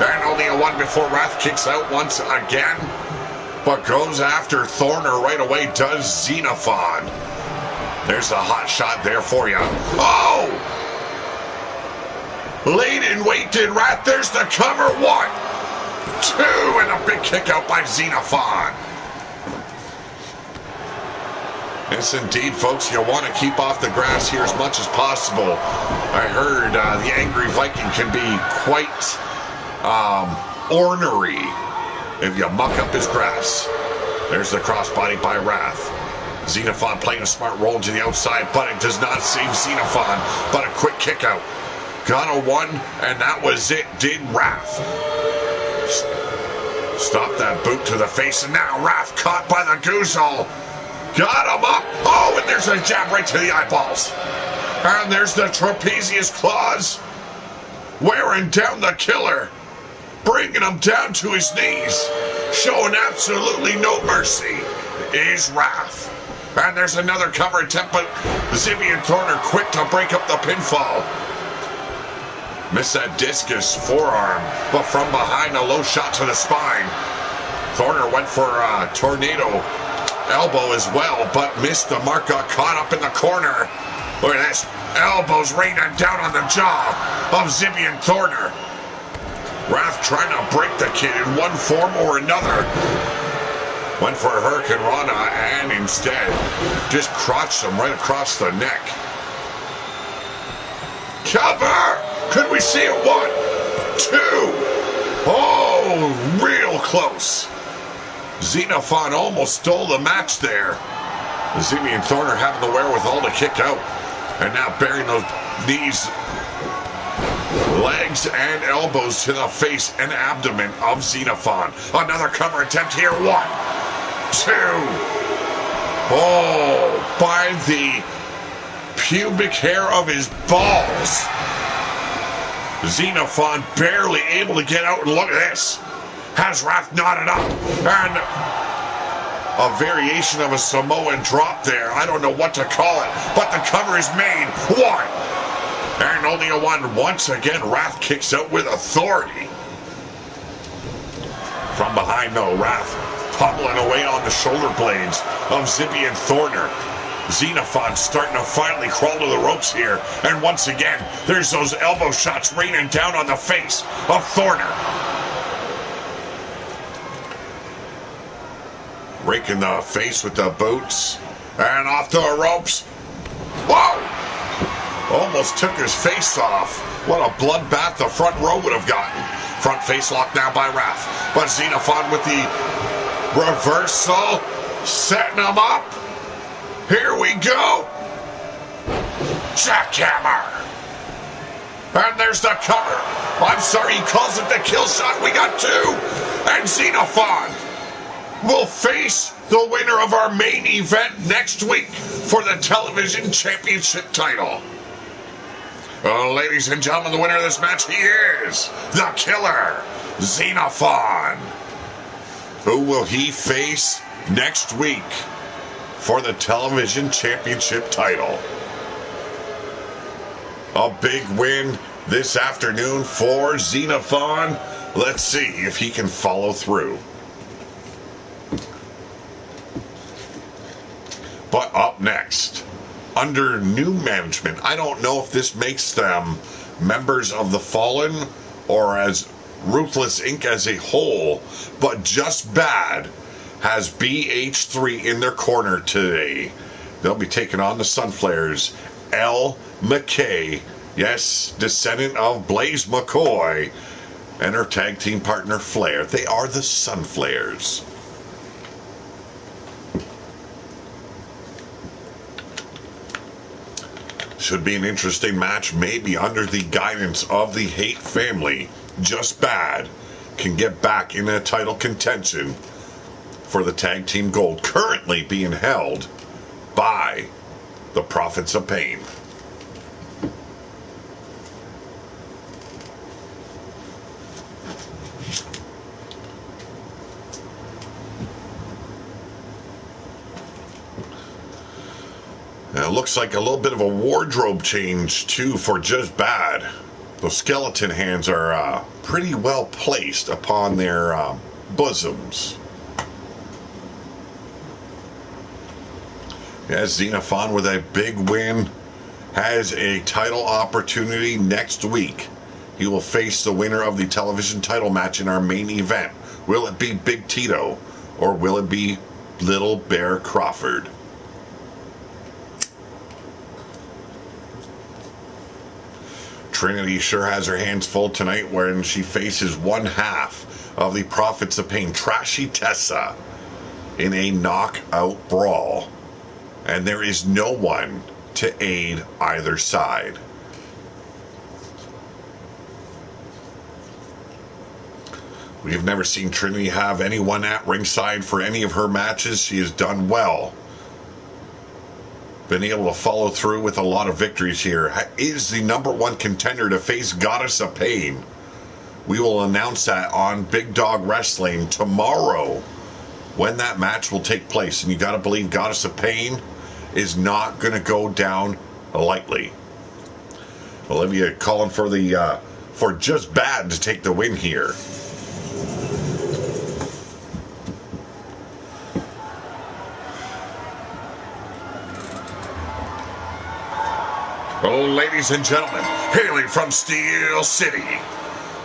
And only a one before Wrath kicks out once again. But goes after Thorne right away, does Xenophon. There's the hot shot there for you. Oh! Laid in wait did Wrath. There's the cover. 1, 2, and a big kick out by Xenophon. Yes, indeed, folks. You want to keep off the grass here as much as possible. I heard the Angry Viking can be quite ornery if you muck up his grass. There's the crossbody by Wrath. Xenophon playing a smart roll to the outside, but it does not save Xenophon. But a quick kick out. Got a one, and that was it. Did Wrath. Stop that boot to the face, and now Wrath caught by the goozle. Got him up. Oh, and there's a jab right to the eyeballs. And there's the trapezius claws. Wearing down the Killer. Bringing him down to his knees. Showing absolutely no mercy is Wrath. And there's another cover attempt, but Zibby and Thorne are quick to break up the pinfall. Missed that discus forearm, but from behind a low shot to the spine. Thorne went for a tornado elbow as well, but missed the mark, got caught up in the corner. Look at this. Elbows raining down on the jaw of Zibby and Thorne. Wrath trying to break the kid in one form or another. Went for a Hurricane Rana and instead just crotched him right across the neck. Cover! Could we see it? 1, 2. Oh, real close. Xenophon almost stole the match there. Zibby and Thorne are having the wherewithal to kick out. And now burying those knees, legs, and elbows to the face and abdomen of Xenophon. Another cover attempt here. 1, 2. Oh, by the pubic hair of his balls. Xenophon barely able to get out, and look at this. Has Wrath knotted up, and a variation of a Samoan drop there. I don't know what to call it, but the cover is made. One. And only a one. Once again, Wrath kicks out with authority. From behind, though, Wrath pummeling away on the shoulder blades of Zippy and Thorner. Xenophon starting to finally crawl to the ropes here. And once again, there's those elbow shots raining down on the face of Thorner. Raking the face with the boots. And off the ropes. Whoa! Almost took his face off. What a bloodbath the front row would have gotten. Front face lock now by Wrath. But Xenophon with the reversal. Setting him up. Here we go. Jackhammer. And there's the cover. I'm sorry, he calls it the kill shot. We got two. And Xenophon will face the winner of our main event next week for the Television Championship title. Ladies and gentlemen, the winner of this match, he is the Killer, Xenophon. Who will he face next week for the Television Championship title? A big win this afternoon for Xenophon. Let's see if he can follow through. But up next, under new management, I don't know if this makes them members of the Fallen or as Ruthless Inc. as a whole, but Just Bad has BH3 in their corner today. They'll be taking on the Sunflares. L. McKay, yes, descendant of Blaze McCoy, and her tag team partner Flair. They are the Sunflares. Should be an interesting match, maybe under the guidance of the Hate family. Just Bad can get back in a title contention for the tag team gold, currently being held by the Prophets of Pain. It looks like a little bit of a wardrobe change, too, for Just Bad. Those skeleton hands are pretty well placed upon their bosoms. As Xenophon, with a big win, has a title opportunity next week. He will face the winner of the television title match in our main event. Will it be Big Tito, or will it be Little Bear Crawford? Trinity sure has her hands full tonight when she faces one half of the Prophets of Pain, Trashy Tessa, in a knockout brawl. And there is no one to aid either side. We have never seen Trinity have anyone at ringside for any of her matches. She has done well. Been able to follow through with a lot of victories here. Is the number one contender to face Goddess of Pain. We will announce that on Big Dog Wrestling tomorrow when that match will take place. And you got to believe Goddess of Pain is not going to go down lightly. Olivia calling for the for Just Bad to take the win here. Oh, ladies and gentlemen, hailing from Steel City,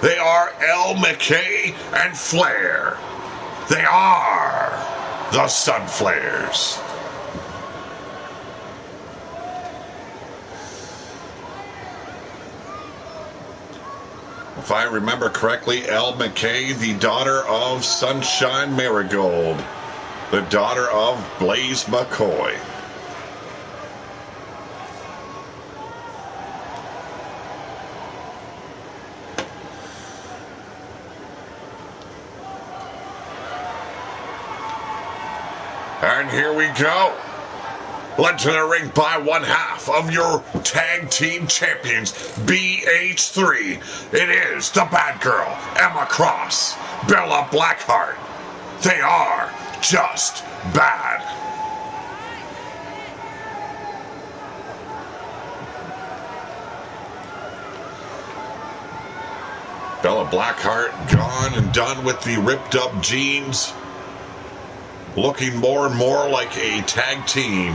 they are L. McKay and Flair. They are the Sunflares. If I remember correctly, L. McKay, the daughter of Sunshine Marigold, the daughter of Blaze McCoy. And here we go. Led to the ring by one half of your tag team champions, BH3. It is the bad girl, Emma Cross, Bella Blackheart. They are just bad. Bella Blackheart gone and done with the ripped up jeans. Looking more and more like a tag team.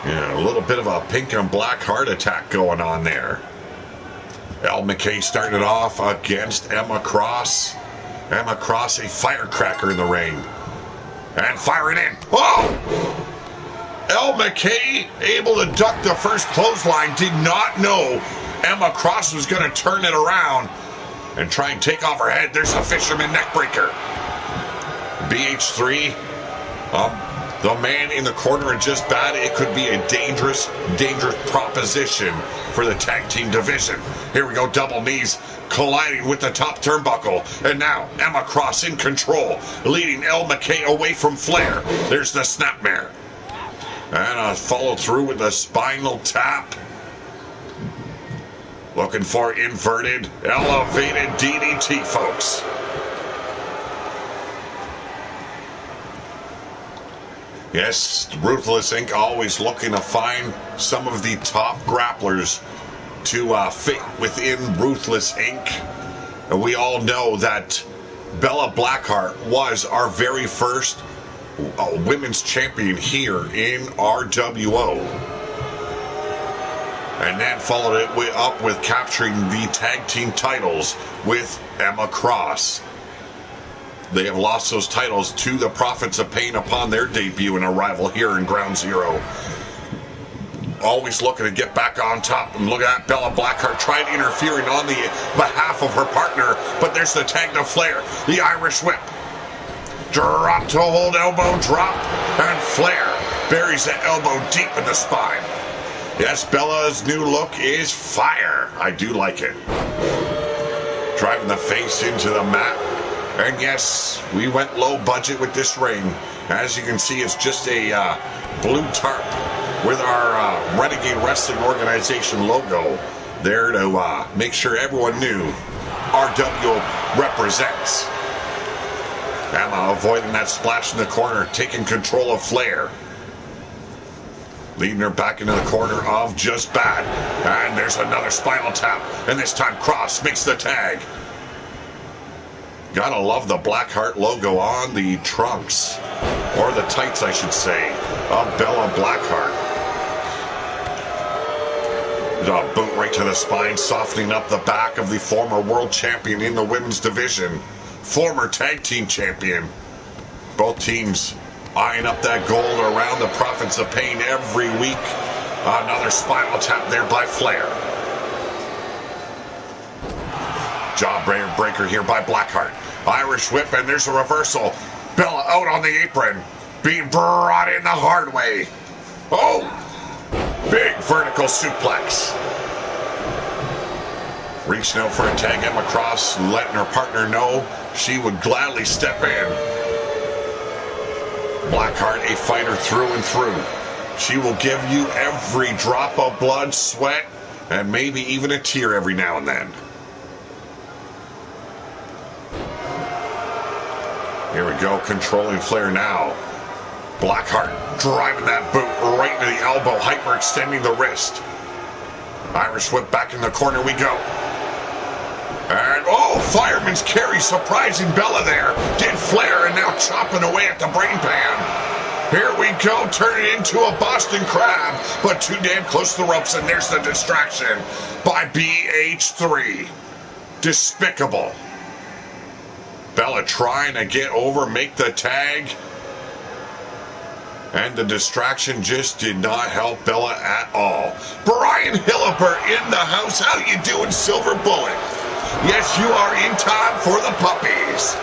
Yeah, a little bit of a pink and black heart attack going on there. Elle McKay started off against Emma Cross. Emma Cross, a firecracker in the ring. And firing in. Oh! Elle McKay able to duck the first clothesline. Did not know Emma Cross was going to turn it around and try and take off her head. There's a fisherman neckbreaker. BH3. The man in the corner and just bad. It could be a dangerous proposition for the tag team division. Here we go, double knees colliding with the top turnbuckle. And now Emma Cross in control, leading Elle McKay away from Flair. There's the snapmare. And a follow through with the spinal tap. Looking for inverted, elevated DDT, folks. Yes, Ruthless Inc. always looking to find some of the top grapplers to fit within Ruthless Inc. And we all know that Bella Blackheart was our very first women's champion here in RWO. And then followed it up with capturing the tag team titles with Emma Cross. They have lost those titles to the Prophets of Pain upon their debut and arrival here in Ground Zero. Always looking to get back on top. And look at Bella Blackheart trying interfering on the behalf of her partner. But there's the tag to Flair. The Irish whip. Drop to hold, elbow drop. And Flair buries that elbow deep in the spine. Yes, Bella's new look is fire. I do like it. Driving the face into the mat. And yes, we went low budget with this ring. As you can see, it's just a blue tarp with our Renegade Wrestling Organization logo there to make sure everyone knew RWO represents. Emma avoiding that splash in the corner, taking control of Flair. Leading her back into the corner of just bad. And there's another spinal tap. And this time Cross makes the tag. Gotta love the Blackheart logo on the trunks, or the tights, I should say, of Bella Blackheart. A boot right to the spine, softening up the back of the former world champion in the women's division, former tag team champion. Both teams eyeing up that gold around the Prophets of Pain every week. Another spinal tap there by Flair. Jawbreaker here by Blackheart. Irish whip, and there's a reversal. Bella out on the apron, being brought in the hard way. Oh! Big vertical suplex. Reaching out for a tag, Emma Cross, letting her partner know she would gladly step in. Blackheart, a fighter through and through. She will give you every drop of blood, sweat, and maybe even a tear every now and then. Here we go, controlling Flair now. Blackheart driving that boot right into the elbow, hyperextending the wrist. Irish whip back in the corner we go. And, oh, fireman's carry surprising Bella there. Did Flair, and now chopping away at the brain pan. Here we go, turning it into a Boston Crab, but too damn close to the ropes, and there's the distraction by BH3. Despicable. Bella trying to get over, make the tag. And the distraction just did not help Bella at all. Brian Hillipper in the house. How you doing, Silver Bullet? Yes, you are in time for the puppies.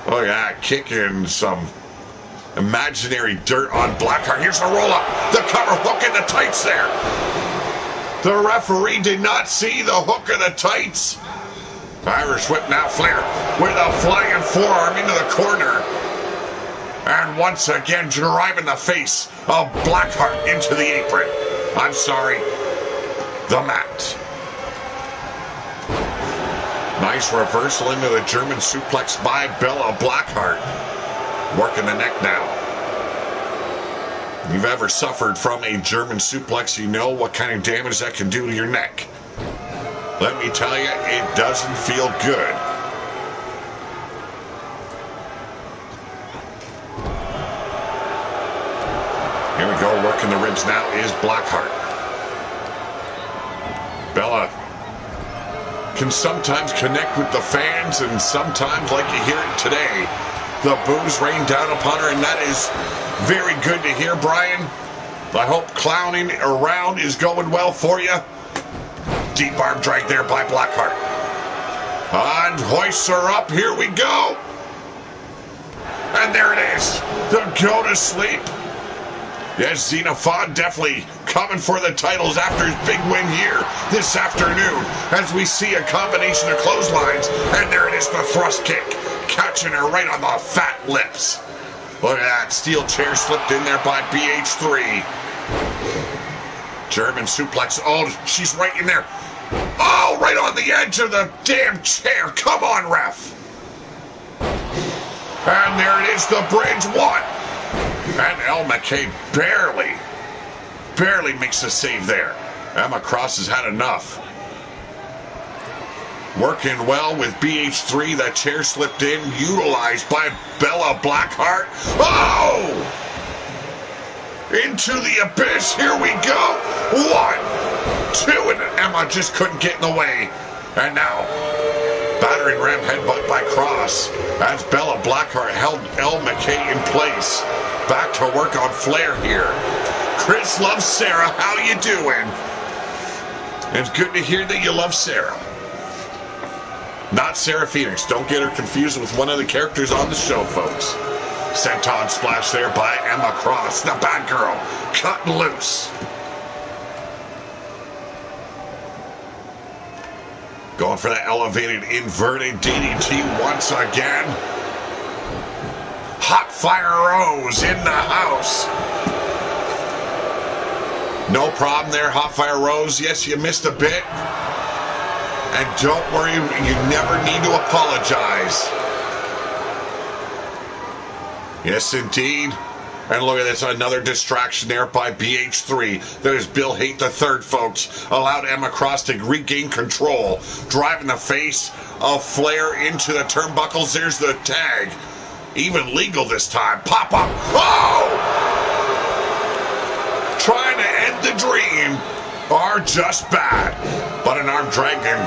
Look at that, kicking some imaginary dirt on Blackheart. Here's the roll-up. The cover hook in the tights there. The referee did not see the hook of the tights. Irish whip now, Flair with a flying forearm into the corner. And once again, driving the face of Blackheart into the apron. I'm sorry, the mat. Nice reversal into the German suplex by Bella Blackheart. Working the neck now. If you've ever suffered from a German suplex, you know what kind of damage that can do to your neck. Let me tell you, it doesn't feel good. Here we go, working the ribs now is Blackheart. Bella can sometimes connect with the fans, and sometimes, like you hear it today, the boos rain down upon her, and that is very good to hear, Brian. I hope clowning around is going well for you. Deep arm drag there by Blackheart. And hoists her up. Here we go. And there it is. The go to sleep. Yes, Xenophon definitely coming for the titles after his big win here this afternoon, as we see a combination of clotheslines. And there it is, the thrust kick. Catching her right on the fat lips. Look at that. Steel chair slipped in there by BH3. German suplex. Oh, she's right in there. Oh, right on the edge of the damn chair. Come on, ref. And there it is, the bridge one. And El McKay barely makes a save there. Emma Cross has had enough. Working well with BH3. That chair slipped in, utilized by Bella Blackheart. Oh! Into the abyss. Here we go. 1, 2, and Emma just couldn't get in the way. And now, battering ram headbutt by Cross as Bella Blackheart held El McKay in place. Back to work on Flair here. Chris loves Sarah. How you doing? It's good to hear that you love Sarah. Not Sarah Phoenix. Don't get her confused with one of the characters on the show, folks. Senton splash there by Emma Cross, the bad girl, cutting loose. Going for that elevated inverted DDT once again. Hot Fire Rose in the house. No problem there, Hot Fire Rose. Yes, you missed a bit. And don't worry, you never need to apologize. Yes, indeed. And look at this, another distraction there by BH3. There's Bill Haight III, folks. Allowed Emma Cross to regain control. Driving the face of Flair into the turnbuckles. There's the tag. Even legal this time. Pop up. Oh! Trying to end the dream. Are just bad. But an arm dragon.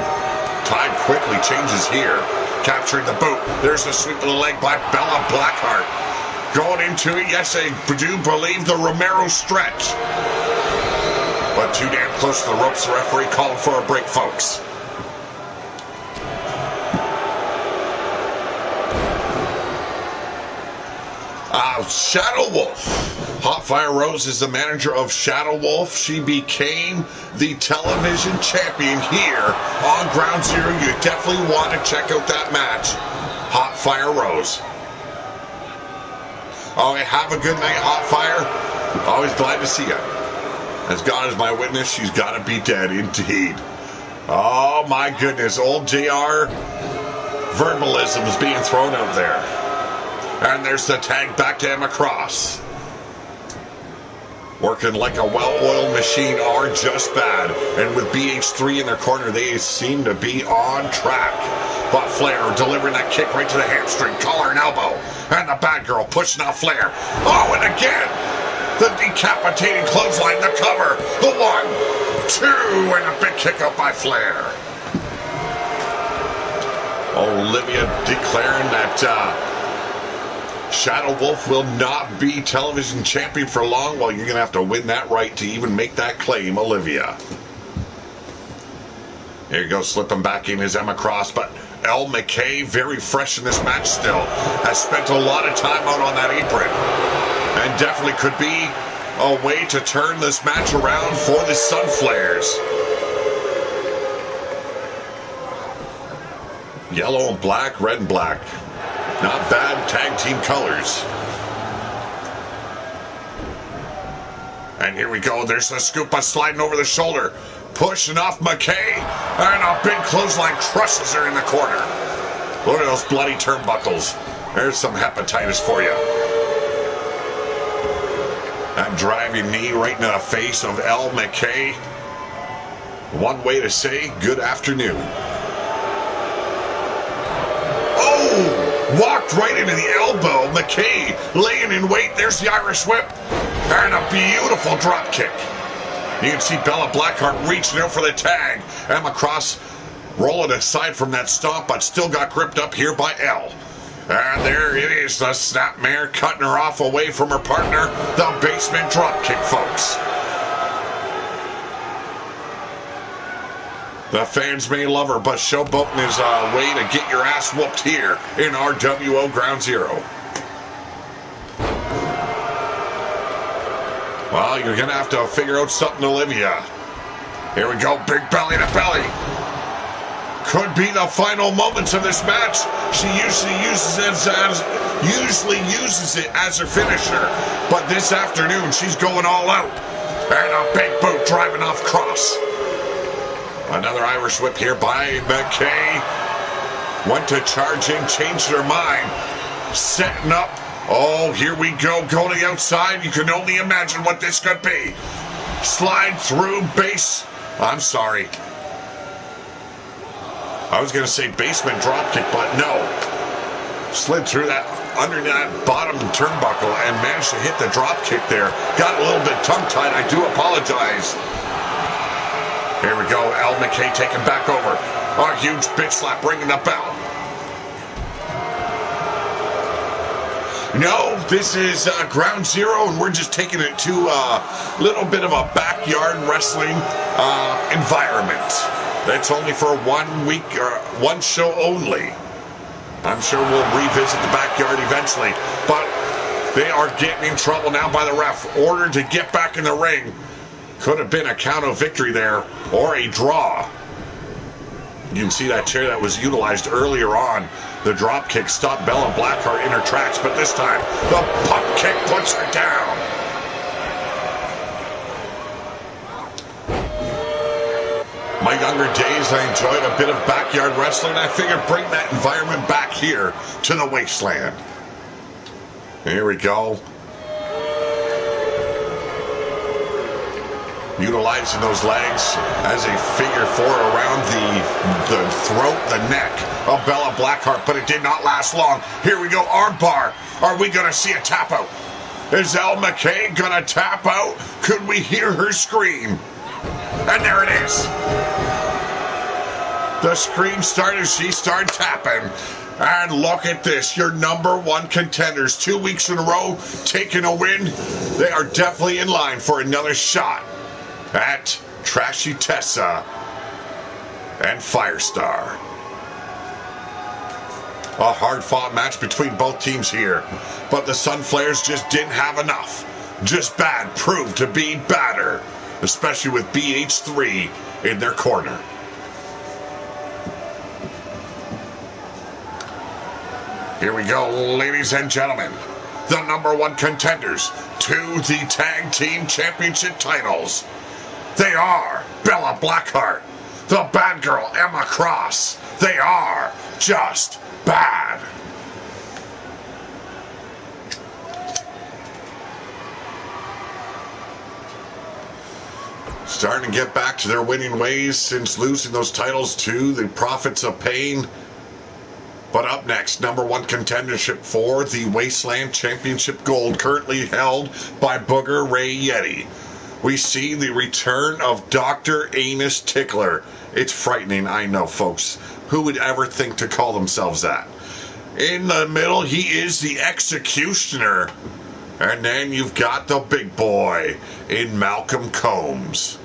Tide quickly changes here. Capturing the boot. There's the sweep of the leg by Bella Blackheart. Going into it, yes, I do believe the Romero stretch. But too damn close to the ropes. The referee calling for a break, folks. Shadow Wolf. Hot Fire Rose is the manager of Shadow Wolf. She became the television champion here on Ground Zero. You definitely want to check out that match. Hot Fire Rose. Oh, have a good night, Hot Fire. Always glad to see you. As God is my witness, she's got to be dead, indeed. Oh, my goodness. Old JR verbalism is being thrown out there. And there's the tag back to Emma Cross. Working like a well-oiled machine are just bad. And with BH3 in their corner, they seem to be on track. But Flair delivering that kick right to the hamstring, collar and elbow. And the bad girl pushing out Flair. Oh, and again, the decapitating clothesline, the cover. The 1, 2, and a big kick up by Flair. Olivia declaring that Shadow Wolf will not be television champion for long. Well, you're going to have to win that right to even make that claim, Olivia. Here you go, slipping back in is Emma Cross, but El McKay, very fresh in this match still, has spent a lot of time out on that apron. And definitely could be a way to turn this match around for the Sunflares. Yellow and black, red and black. Not bad tag team colors. And here we go. There's the scoop sliding over the shoulder. pushing off McKay, and a big clothesline crushes her in the corner. Look at those bloody turnbuckles. There's some hepatitis for you. That driving knee right in the face of Elle McKay. One way to say good afternoon. Oh! Walked right into the elbow. McKay laying in wait. There's the Irish whip. And a beautiful drop kick. You can see Bella Blackheart reaching out for the tag. Emma Cross rolling aside from that stomp, but still got gripped up here by Elle. And there it is, the snapmare cutting her off away from her partner. The basement drop kick, folks. The fans may love her, but showboating is a way to get your ass whooped here in RWO Ground Zero. Well, you're going to have to figure out something, Olivia. Here we go, big belly to belly. Could be the final moments of this match. She usually uses it as her finisher. But this afternoon, she's going all out. And a big boot driving off Cross. Another Irish whip here by McKay. Went to charge in, changed her mind. Setting up. Oh, here we go. Going to the outside. You can only imagine what this could be. Slide through base. I'm sorry. I was going to say basement dropkick, but no. Slid through that, under that bottom turnbuckle and managed to hit the dropkick there. Got a little bit tongue-tied. I do apologize. Here we go. Elle McKay taking back over. A huge bitch slap, ringing the bell. No, this is Ground Zero, and we're just taking it to a little bit of a backyard wrestling environment. That's only for 1 week, or one show only. I'm sure we'll revisit the backyard eventually. But they are getting in trouble now by the ref. Ordered to get back in the ring. Could have been a count of victory there, or a draw. You can see that chair that was utilized earlier on. The drop kick stopped Bella Blackheart in her tracks, but this time the pump kick puts her down. My younger days, I enjoyed a bit of backyard wrestling. I figured bring that environment back here to the wasteland. Here we go. Utilizing those legs as a figure four around the throat, the neck of Bella Blackheart, but it did not last long. Here we go, armbar. Are we going to see a tap out? Is Elle McKay going to tap out? Could we hear her scream? And there it is. The scream started, she started tapping. And look at this, your number one contenders, 2 weeks in a row, taking a win. They are definitely in line for another shot at Trashy Tessa and Firestar. A hard-fought match between both teams here, but the Sunflares just didn't have enough. Just bad proved to be badder, especially with BH3 in their corner. Here we go, ladies and gentlemen. The number one contenders to the Tag Team Championship titles. They are Bella Blackheart, the bad girl Emma Cross. They are just bad. Starting to get back to their winning ways since losing those titles to the Prophets of Pain. But up next, number one contendership for the Wasteland Championship Gold, currently held by Booger Ray Yeti. We see the return of Dr. Anus Tickler. It's frightening, I know, folks. Who would ever think to call themselves that? In the middle, he is the Executioner. And then you've got the big boy in Malcolm Combs.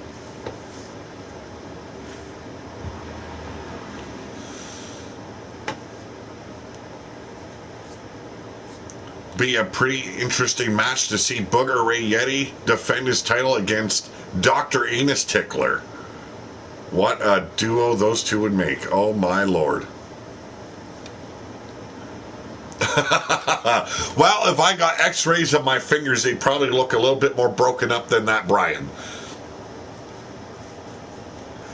Be a pretty interesting match to see Booger Ray Yeti defend his title against Dr. Anus Tickler. What a duo those two would make. Oh my lord. Well, if I got x-rays of my fingers, they'd probably look a little bit more broken up than that Brian.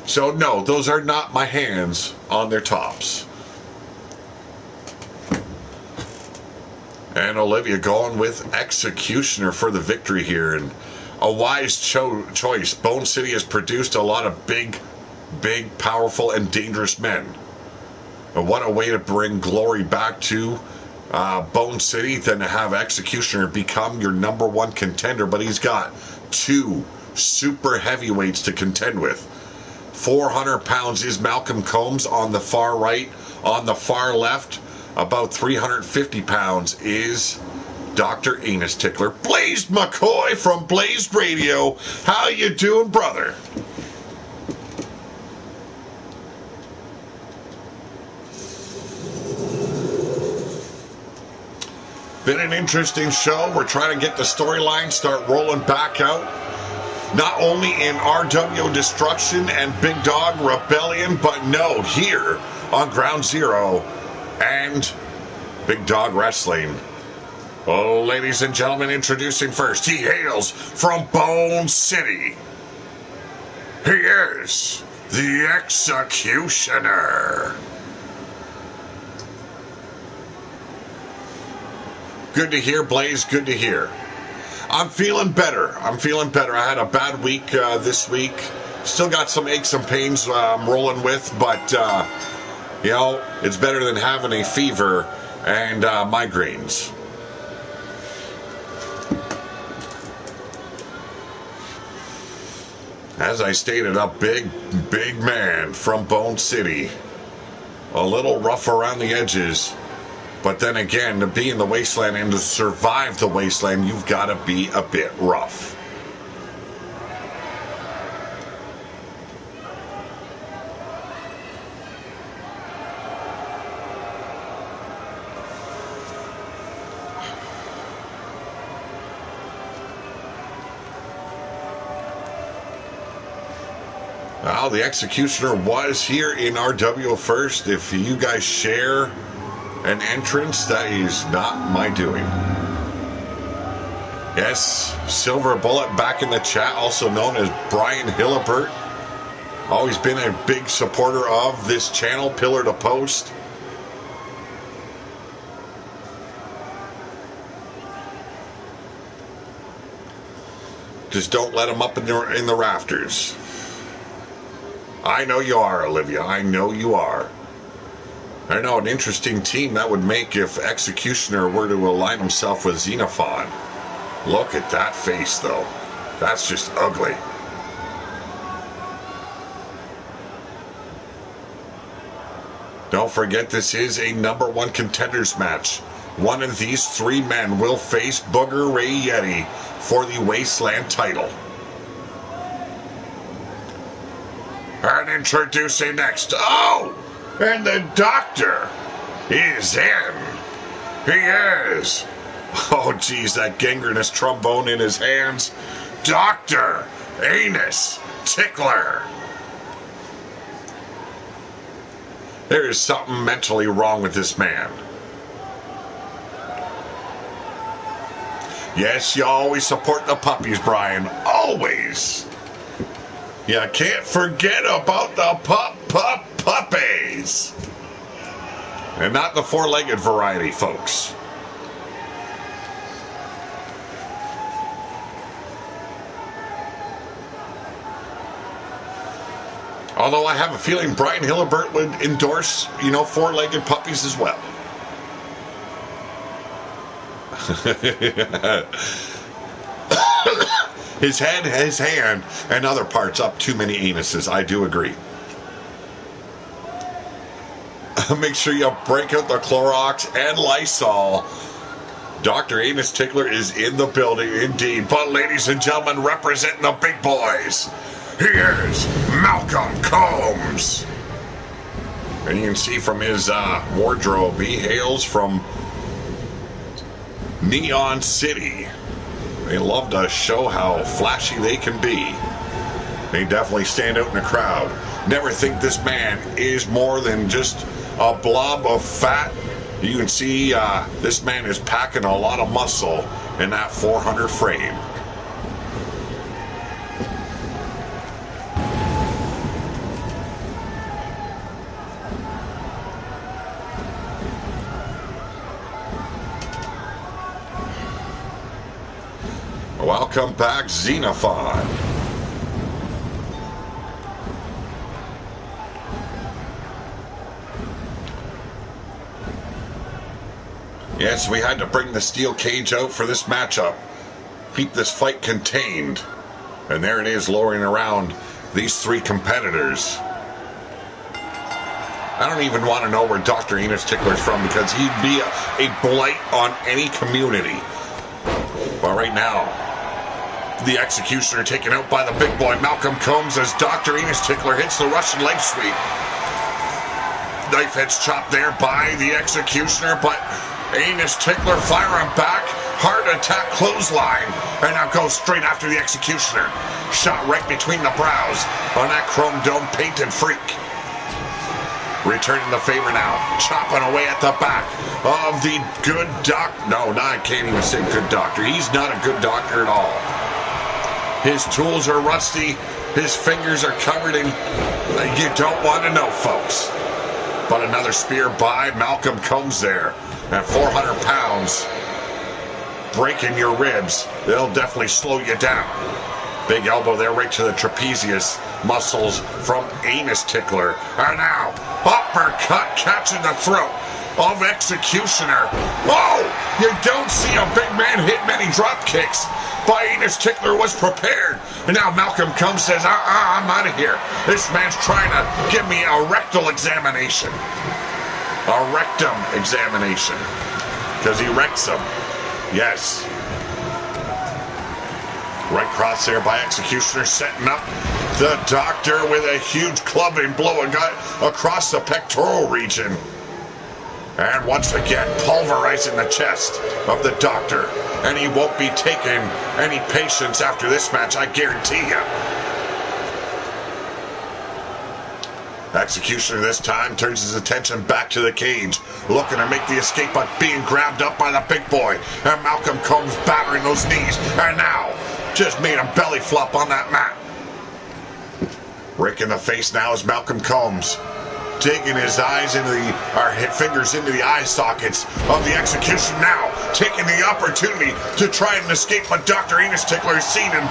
So no, those are not my hands on their tops. And Olivia going with Executioner for the victory here. And a wise choice. Bone City has produced a lot of big, powerful, and dangerous men. And what a way to bring glory back to Bone City than to have Executioner become your #1 contender. But he's got 2 super heavyweights to contend with. 400 pounds is Malcolm Combs on the far right. On the far left, about 350 pounds is Dr. Enos Tickler. Blazed McCoy from Blazed Radio. How you doing, brother? Been an interesting show. We're trying to get the storyline start rolling back out. Not only in RWO Destruction and Big Dog Rebellion, but no, here on Ground Zero and Big Dog Wrestling. Oh, ladies and gentlemen, introducing first. He hails from Bone City. He is the Executioner. Good to hear, Blaze. Good to hear. I'm feeling better. I had a bad week this week. Still got some aches and pains I'm rolling with, but, you know, it's better than having a fever and migraines. As I stated, a big man from Bone City. A little rough around the edges. But then again, to be in the wasteland and to survive the wasteland, you've got to be a bit rough. Well, the Executioner was here in RWO first. If you guys share an entrance, that is not my doing. Yes, Silver Bullet back in the chat, also known as Brian Hillibert. Always been a big supporter of this channel, pillar to post. Just don't let them up in the rafters. I know you are, Olivia. I know you are. I know an interesting team that would make if Executioner were to align himself with Xenophon. Look at that face, though. That's just ugly. Don't forget, this is a #1 contenders match. One of these 3 men will face Booger Ray Yeti for the Wasteland title. And introducing next. Oh! And the doctor is in. He is. Oh, geez, that gangrenous trombone in his hands. Dr. Enos Tickler. There is something mentally wrong with this man. Yes, you always support the puppies, Brian. Always. You can't forget about the puppies. And not the 4-legged variety, folks. Although I have a feeling Brian Hillibert would endorse, 4-legged puppies as well. His head, his hand, and other parts up too many anuses. I do agree. Make sure you break out the Clorox and Lysol. Dr. Enos Tickler is in the building, indeed. But ladies and gentlemen, representing the big boys, he is Malcolm Combs. And you can see from his wardrobe, he hails from Neon City. They love to show how flashy they can be. They definitely stand out in the crowd. Never think this man is more than just a blob of fat. You can see this man is packing a lot of muscle in that 400 frame. Welcome back, Xenophon. Yes, we had to bring the steel cage out for this matchup. Keep this fight contained. And there it is, lowering around these three competitors. I don't even want to know where Dr. Enos Tickler's from, because he'd be a blight on any community. But right now, the Executioner taken out by the big boy Malcolm Combs as Dr. Enos Tickler hits the Russian leg sweep. Knife edge chop there by the Executioner, but Enos Tickler firing back. Hard attack clothesline. And now goes straight after the Executioner. Shot right between the brows on that chrome dome painted freak. Returning the favor now. Chopping away at the back of the good doc. No, I can't even say good doctor. He's not a good doctor at all. His tools are rusty. His fingers are covered in... You don't want to know, folks. But another spear by Malcolm Combs there. At 400 pounds, breaking your ribs. They'll definitely slow you down. Big elbow there right to the trapezius muscles from Enos Tickler. And now, uppercut catching the throat of Executioner. Whoa! You don't see a big man hit many drop kicks. But Enos Tickler was prepared. And now Malcolm Combs says, I'm out of here. This man's trying to give me a rectal examination. A rectum examination. Because he wrecks him. Yes. Right cross there by Executioner, setting up the Doctor with a huge clubbing blow across the pectoral region. And once again, pulverizing the chest of the Doctor. And he won't be taking any patience after this match, I guarantee you. Executioner this time turns his attention back to the cage, looking to make the escape, but being grabbed up by the big boy. And Malcolm Combs battering those knees. And now, just made a belly flop on that mat. Rake in the face now is Malcolm Combs, digging his eyes into fingers into the eye sockets of the Execution now, taking the opportunity to try and escape, but Dr. Enos Tickler has seen him.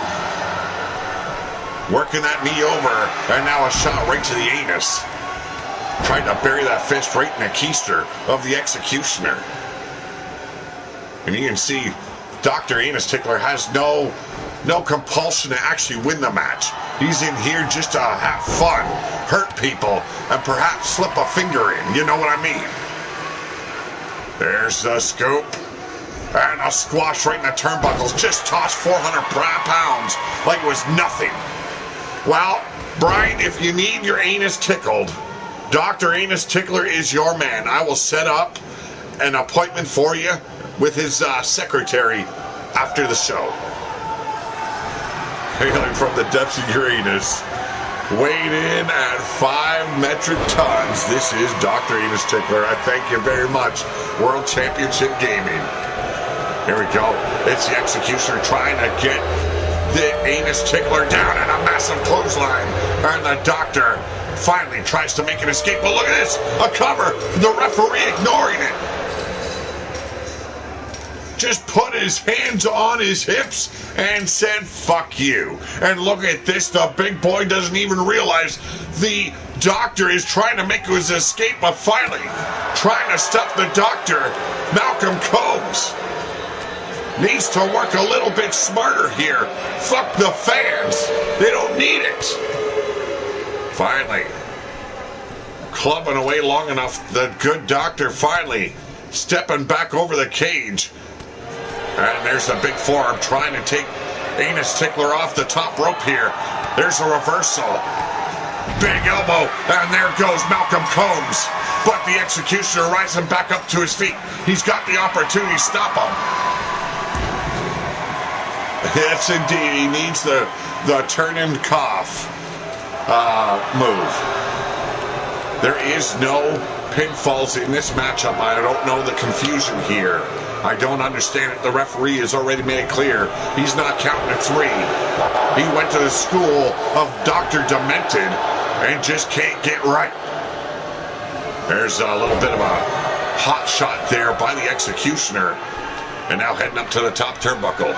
Working that knee over, and now a shot right to the anus. Trying to bury that fist right in the keister of the Executioner. And you can see Dr. Enos Tickler has no compulsion to actually win the match. He's in here just to have fun, hurt people, and perhaps slip a finger in. You know what I mean? There's the scoop. And a squash right in the turnbuckles. Just tossed 400 pounds like it was nothing. Well, Brian, if you need your anus tickled, Dr. Enos Tickler is your man. I will set up an appointment for you with his secretary after the show. Hailing from the depths of Uranus, weighed in at 5 metric tons, this is Dr. Enos Tickler. I thank you very much, World Championship Gaming. Here we go. It's the Executioner trying to get the Enos Tickler down at a massive clothesline. And the Doctor finally tries to make an escape. But look at this, a cover. The referee ignoring it. Just put his hands on his hips and said, fuck you. And look at this, the big boy doesn't even realize the Doctor is trying to make his escape, but finally trying to stop the Doctor. Malcolm Combs needs to work a little bit smarter here. Fuck the fans. They don't need it. Finally, clubbing away long enough, the good Doctor finally stepping back over the cage. And there's the big forearm trying to take Enos Tickler off the top rope here. There's a reversal. Big elbow, and there goes Malcolm Combs. But the Executioner rising back up to his feet. He's got the opportunity to stop him. Yes, indeed. He needs the turn and cough move. There is no pinfalls in this matchup. I don't know the confusion here. I don't understand it. The referee has already made it clear. He's not counting to 3. He went to the school of Dr. Demented and just can't get right. There's a little bit of a hot shot there by the Executioner. And now heading up to the top turnbuckle.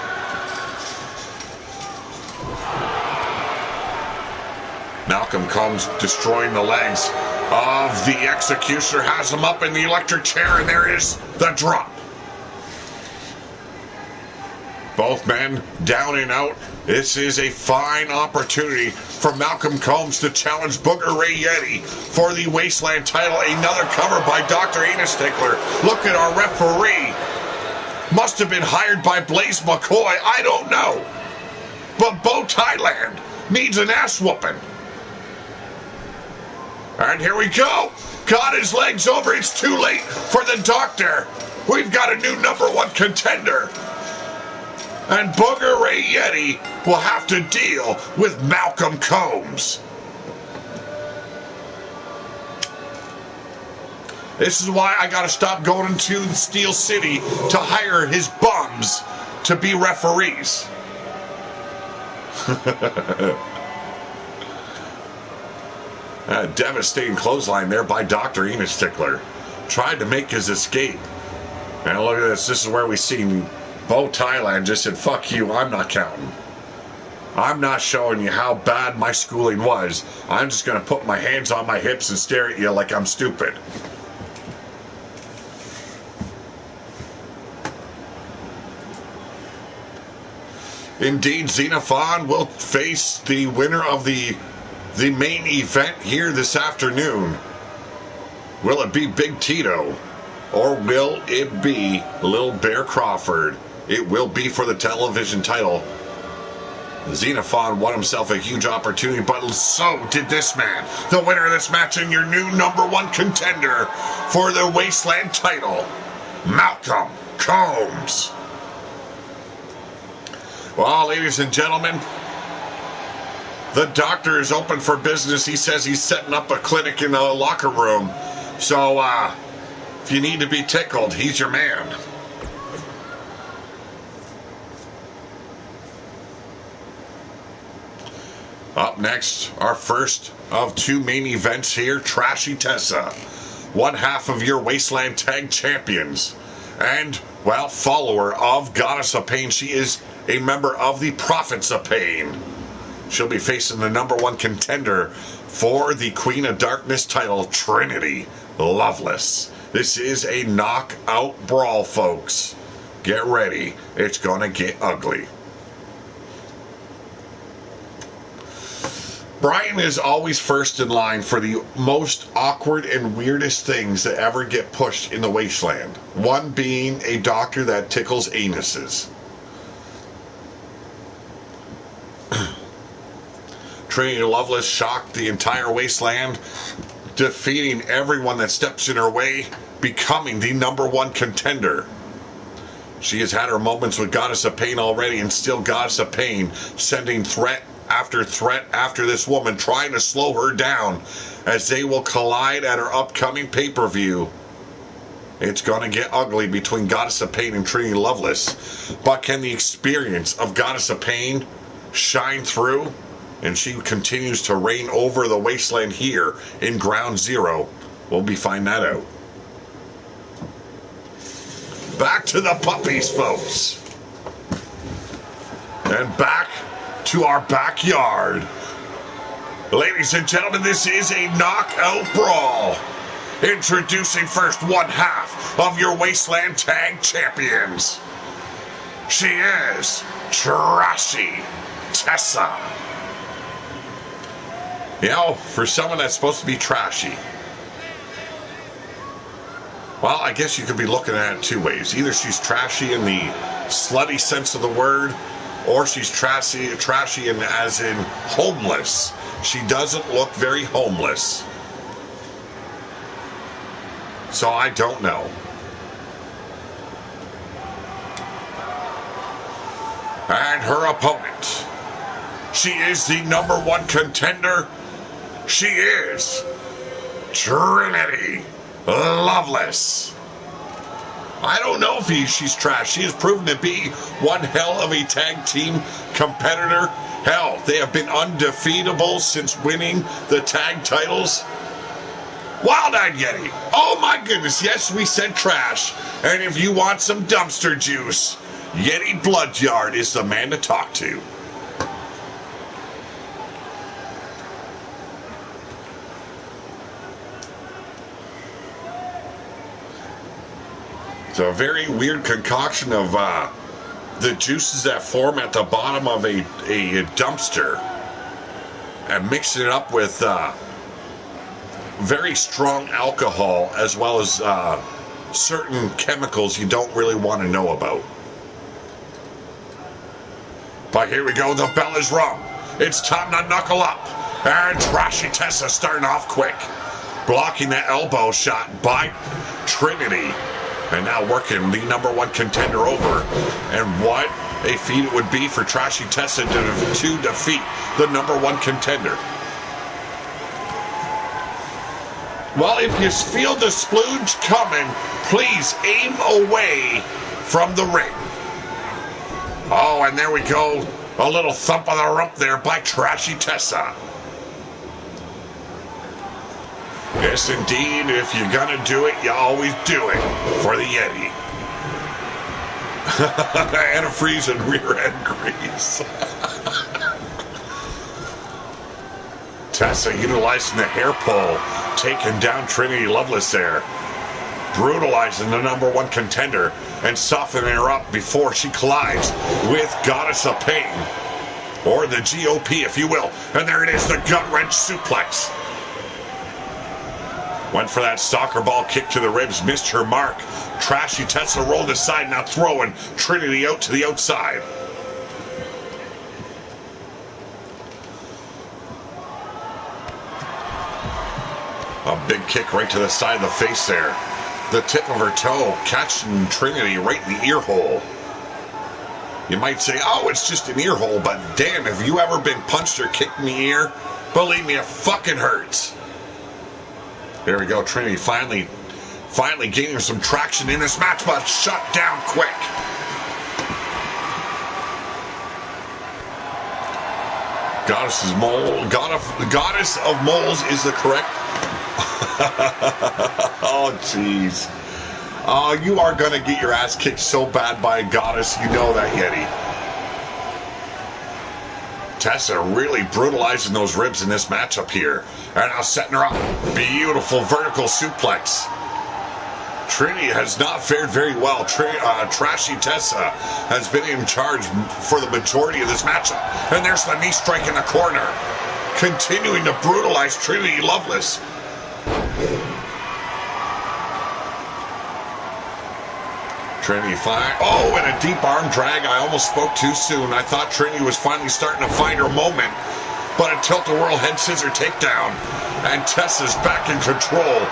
Malcolm comes destroying the legs of the Executioner, has him up in the electric chair, and there is the drop. Both men down and out. This is a fine opportunity for Malcolm Combs to challenge Booger Ray Yeti for the Wasteland title. Another cover by Dr. Ina Stickler. Look at our referee. Must have been hired by Blaze McCoy. I don't know. But Bo Thailand needs an ass whooping. And here we go. Got his legs over. It's too late for the doctor. We've got a new #1 contender. And Booger Ray Yeti will have to deal with Malcolm Combs. This is why I gotta stop going to Steel City to hire his bums to be referees. A devastating clothesline there by Dr. Ina Stickler. Tried to make his escape. And look at this. This is where we see Bo Thailand just said, fuck you, I'm not counting. I'm not showing you how bad my schooling was. I'm just going to put my hands on my hips and stare at you like I'm stupid. Indeed, Xenophon will face the winner of the main event here this afternoon. Will it be Big Tito? Or will it be Lil Bear Crawford? It will be for the television title. Xenophon won himself a huge opportunity, but so did this man. The winner of this match and your new #1 contender for the Wasteland title, Malcolm Combs. Well, ladies and gentlemen, the doctor is open for business. He says he's setting up a clinic in the locker room. So, if you need to be tickled, he's your man. Up next, our first of 2 main events here, Trashy Tessa, one half of your Wasteland Tag Champions, and, well, follower of Goddess of Pain. She is a member of the Prophets of Pain. She'll be facing the #1 contender for the Queen of Darkness title, Trinity Loveless. This is a knockout brawl, folks. Get ready. It's gonna get ugly. Brian is always first in line for the most awkward and weirdest things that ever get pushed in the Wasteland. One being a doctor that tickles anuses. Trinity Loveless shocked the entire Wasteland, defeating everyone that steps in her way, becoming the #1 contender. She has had her moments with Goddess of Pain already, and still Goddess of Pain sending threat after this woman, trying to slow her down as they will collide at her upcoming pay-per-view. It's going to get ugly between Goddess of Pain and Trinity Loveless. But can the experience of Goddess of Pain shine through? And she continues to reign over the Wasteland here in Ground Zero. We'll be finding that out. Back to the puppies, folks. And back to our backyard. Ladies and gentlemen, this is a knockout brawl. Introducing first one half of your Wasteland Tag Champions. She is Trashy Tessa. You know, for someone that's supposed to be trashy, well, I guess you could be looking at it 2 ways. Either she's trashy in the slutty sense of the word, or she's trashy in, as in homeless. She doesn't look very homeless. So I don't know. And her opponent, she is the #1 contender. She is Trinity Loveless. I don't know if she's trash. She has proven to be one hell of a tag team competitor. Hell, they have been undefeatable since winning the tag titles. Wild-Eyed Yeti. Oh my goodness, yes, we said trash. And if you want some dumpster juice, Yeti Bloodyard is the man to talk to. It's a very weird concoction of the juices that form at the bottom of a dumpster and mixing it up with very strong alcohol as well as certain chemicals you don't really want to know about. But here we go, the bell is rung. It's time to knuckle up. And Trashy Tessa starting off quick. Blocking the elbow shot by Trinity. And now working the number one contender over. And what a feat it would be for Trashy Tessa to defeat the number one contender. Well, if you feel the splooge coming, please aim away from the ring. Oh, and there we go. A little thump on the rump there by Trashy Tessa. Yes, indeed. If you're gonna do it, you always do it for the Yeti. Antifreeze and rear end grease. Tessa utilizing the hair pull, taking down Trinity Lovelace there. Brutalizing the number one contender and softening her up before she collides with Goddess of Pain, or the GOP, if you will. And there it is, the gut wrench suplex. Went for that soccer ball kick to the ribs, missed her mark. Trashy Tessa rolled aside, now throwing Trinity out to the outside. A big kick right to the side of the face there. The tip of her toe catching Trinity right in the ear hole. You might say, oh, it's just an ear hole, but damn, have you ever been punched or kicked in the ear? Believe me, it fucking hurts. There we go, Trinity finally gaining some traction in this match, but shut down quick. Goddess of Moles is the correct. Oh, jeez. Oh, you are going to get your ass kicked so bad by a goddess. You know that, Yeti. Tessa really brutalizing those ribs in this matchup here. And now setting her up. Beautiful vertical suplex. Trinity has not fared very well. Trashy Tessa has been in charge for the majority of this matchup. And there's the knee strike in the corner. Continuing to brutalize Trinity Lovelace. Trinity fine. Oh, and a deep arm drag. I almost spoke too soon. I thought Trinity was finally starting to find her moment. But a tilt-a-whirl head scissor takedown. And Tessa's back in control.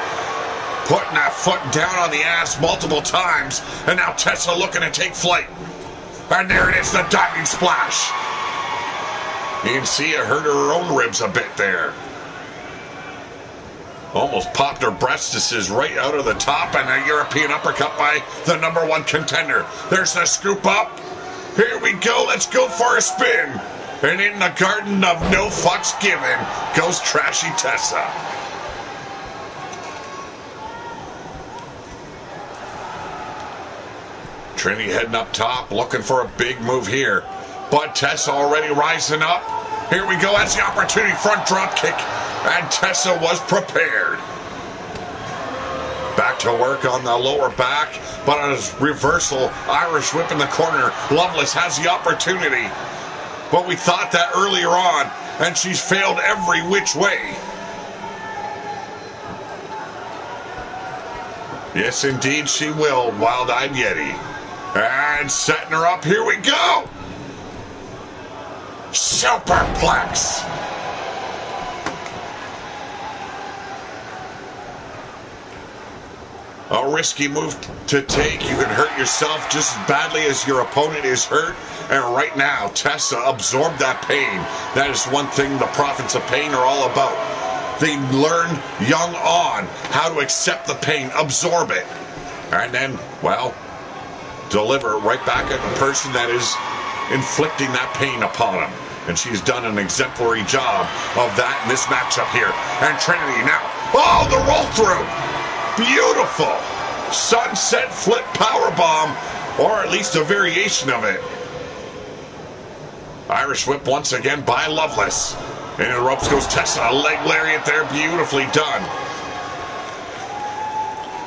Putting that foot down on the ass multiple times. And now Tessa looking to take flight. And there it is, the diving splash. You can see it hurt her own ribs a bit there. Almost popped her breastises right out of the top, and a European uppercut by the number one contender. There's the scoop up. Here we go. Let's go for a spin. And in the garden of no fucks given goes Trashy Tessa. Trinity heading up top, looking for a big move here. But Tessa already rising up. Here we go. That's the opportunity. Front drop kick. And Tessa was prepared. Back to work on the lower back. But on his reversal, Irish whip in the corner. Lovelace has the opportunity. But we thought that earlier on. And she's failed every which way. Yes, indeed she will. Wild-eyed Yeti. And setting her up. Here we go. Superplex. A risky move to take. You can hurt yourself just as badly as your opponent is hurt. And right now, Tessa absorbed that pain. That is one thing the prophets of pain are all about. They learn young on how to accept the pain, absorb it, and then, well, deliver it right back at the person that is inflicting that pain upon them. And she's done an exemplary job of that in this matchup here. And Trinity now. Oh, the roll through. Beautiful. Sunset flip powerbomb, or at least a variation of it. Irish whip once again by Lovelace. Into the ropes goes Tessa. A leg lariat there, beautifully done.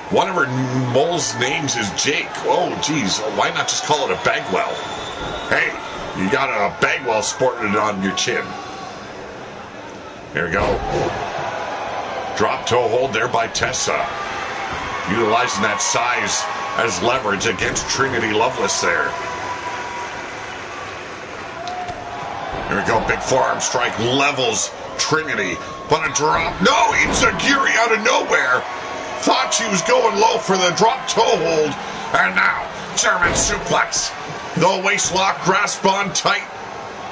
One of her mole's names is Jake. Oh, geez. Why not just call it a Bagwell? Hey, you got a Bagwell sporting it on your chin. Here we go. Drop toe hold there by Tessa. Utilizing that size as leverage against Trinity Loveless there. Here we go. Big forearm strike levels Trinity. But a drop. No, Enziguri out of nowhere. Thought she was going low for the drop toe hold. And now, German suplex. The waist lock, grasp on tight.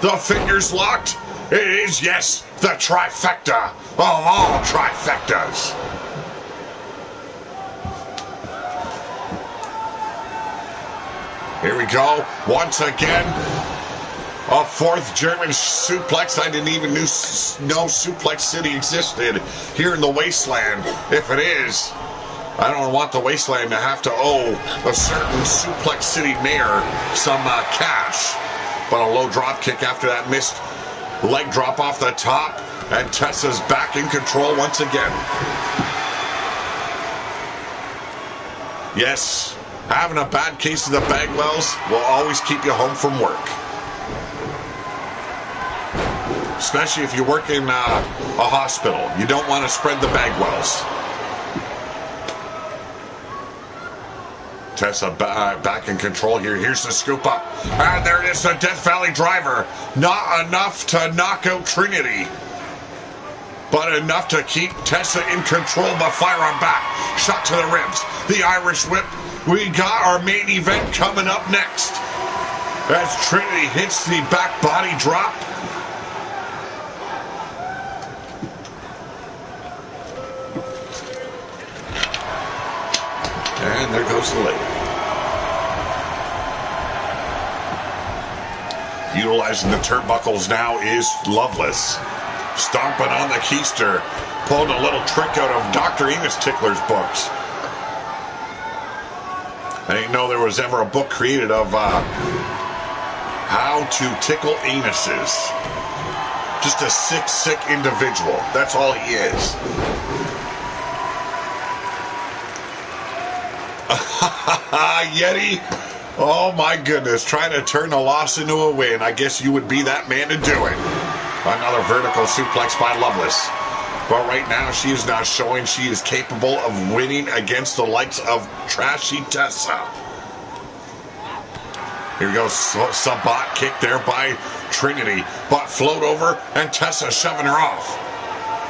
The fingers locked. It is, yes, the trifecta of all trifectas. Here we go. Once again, a fourth German suplex. I didn't even know Suplex City existed here in the Wasteland. If it is, I don't want the Wasteland to have to owe a certain Suplex City mayor some cash. But a low drop kick after that missed leg drop off the top. And Tessa's back in control once again. Yes, having a bad case of the Bagwells will always keep you home from work. Especially if you work in a hospital. You don't want to spread the Bagwells. Tessa back in control here. Here's the scoop up. And there it is, the Death Valley driver. Not enough to knock out Trinity, but enough to keep Tessa in control, but fire on back. Shot to the ribs. The Irish whip. We got our main event coming up next. As Trinity hits the back body drop. And there goes the leg. Utilizing the turnbuckles now is Loveless. Stomping on the keister. Pulled a little trick out of Dr. Enos Tickler's books. I didn't know there was ever a book created of how to tickle anuses. Just a sick individual. That's all he is. Yeti, oh my goodness, trying to turn a loss into a win. I guess you would be that man to do it. Another vertical suplex by Loveless. But right now she is not showing she is capable of winning against the likes of Trashy Tessa. Here we go, Sabat kick there by Trinity. But float over and Tessa shoving her off.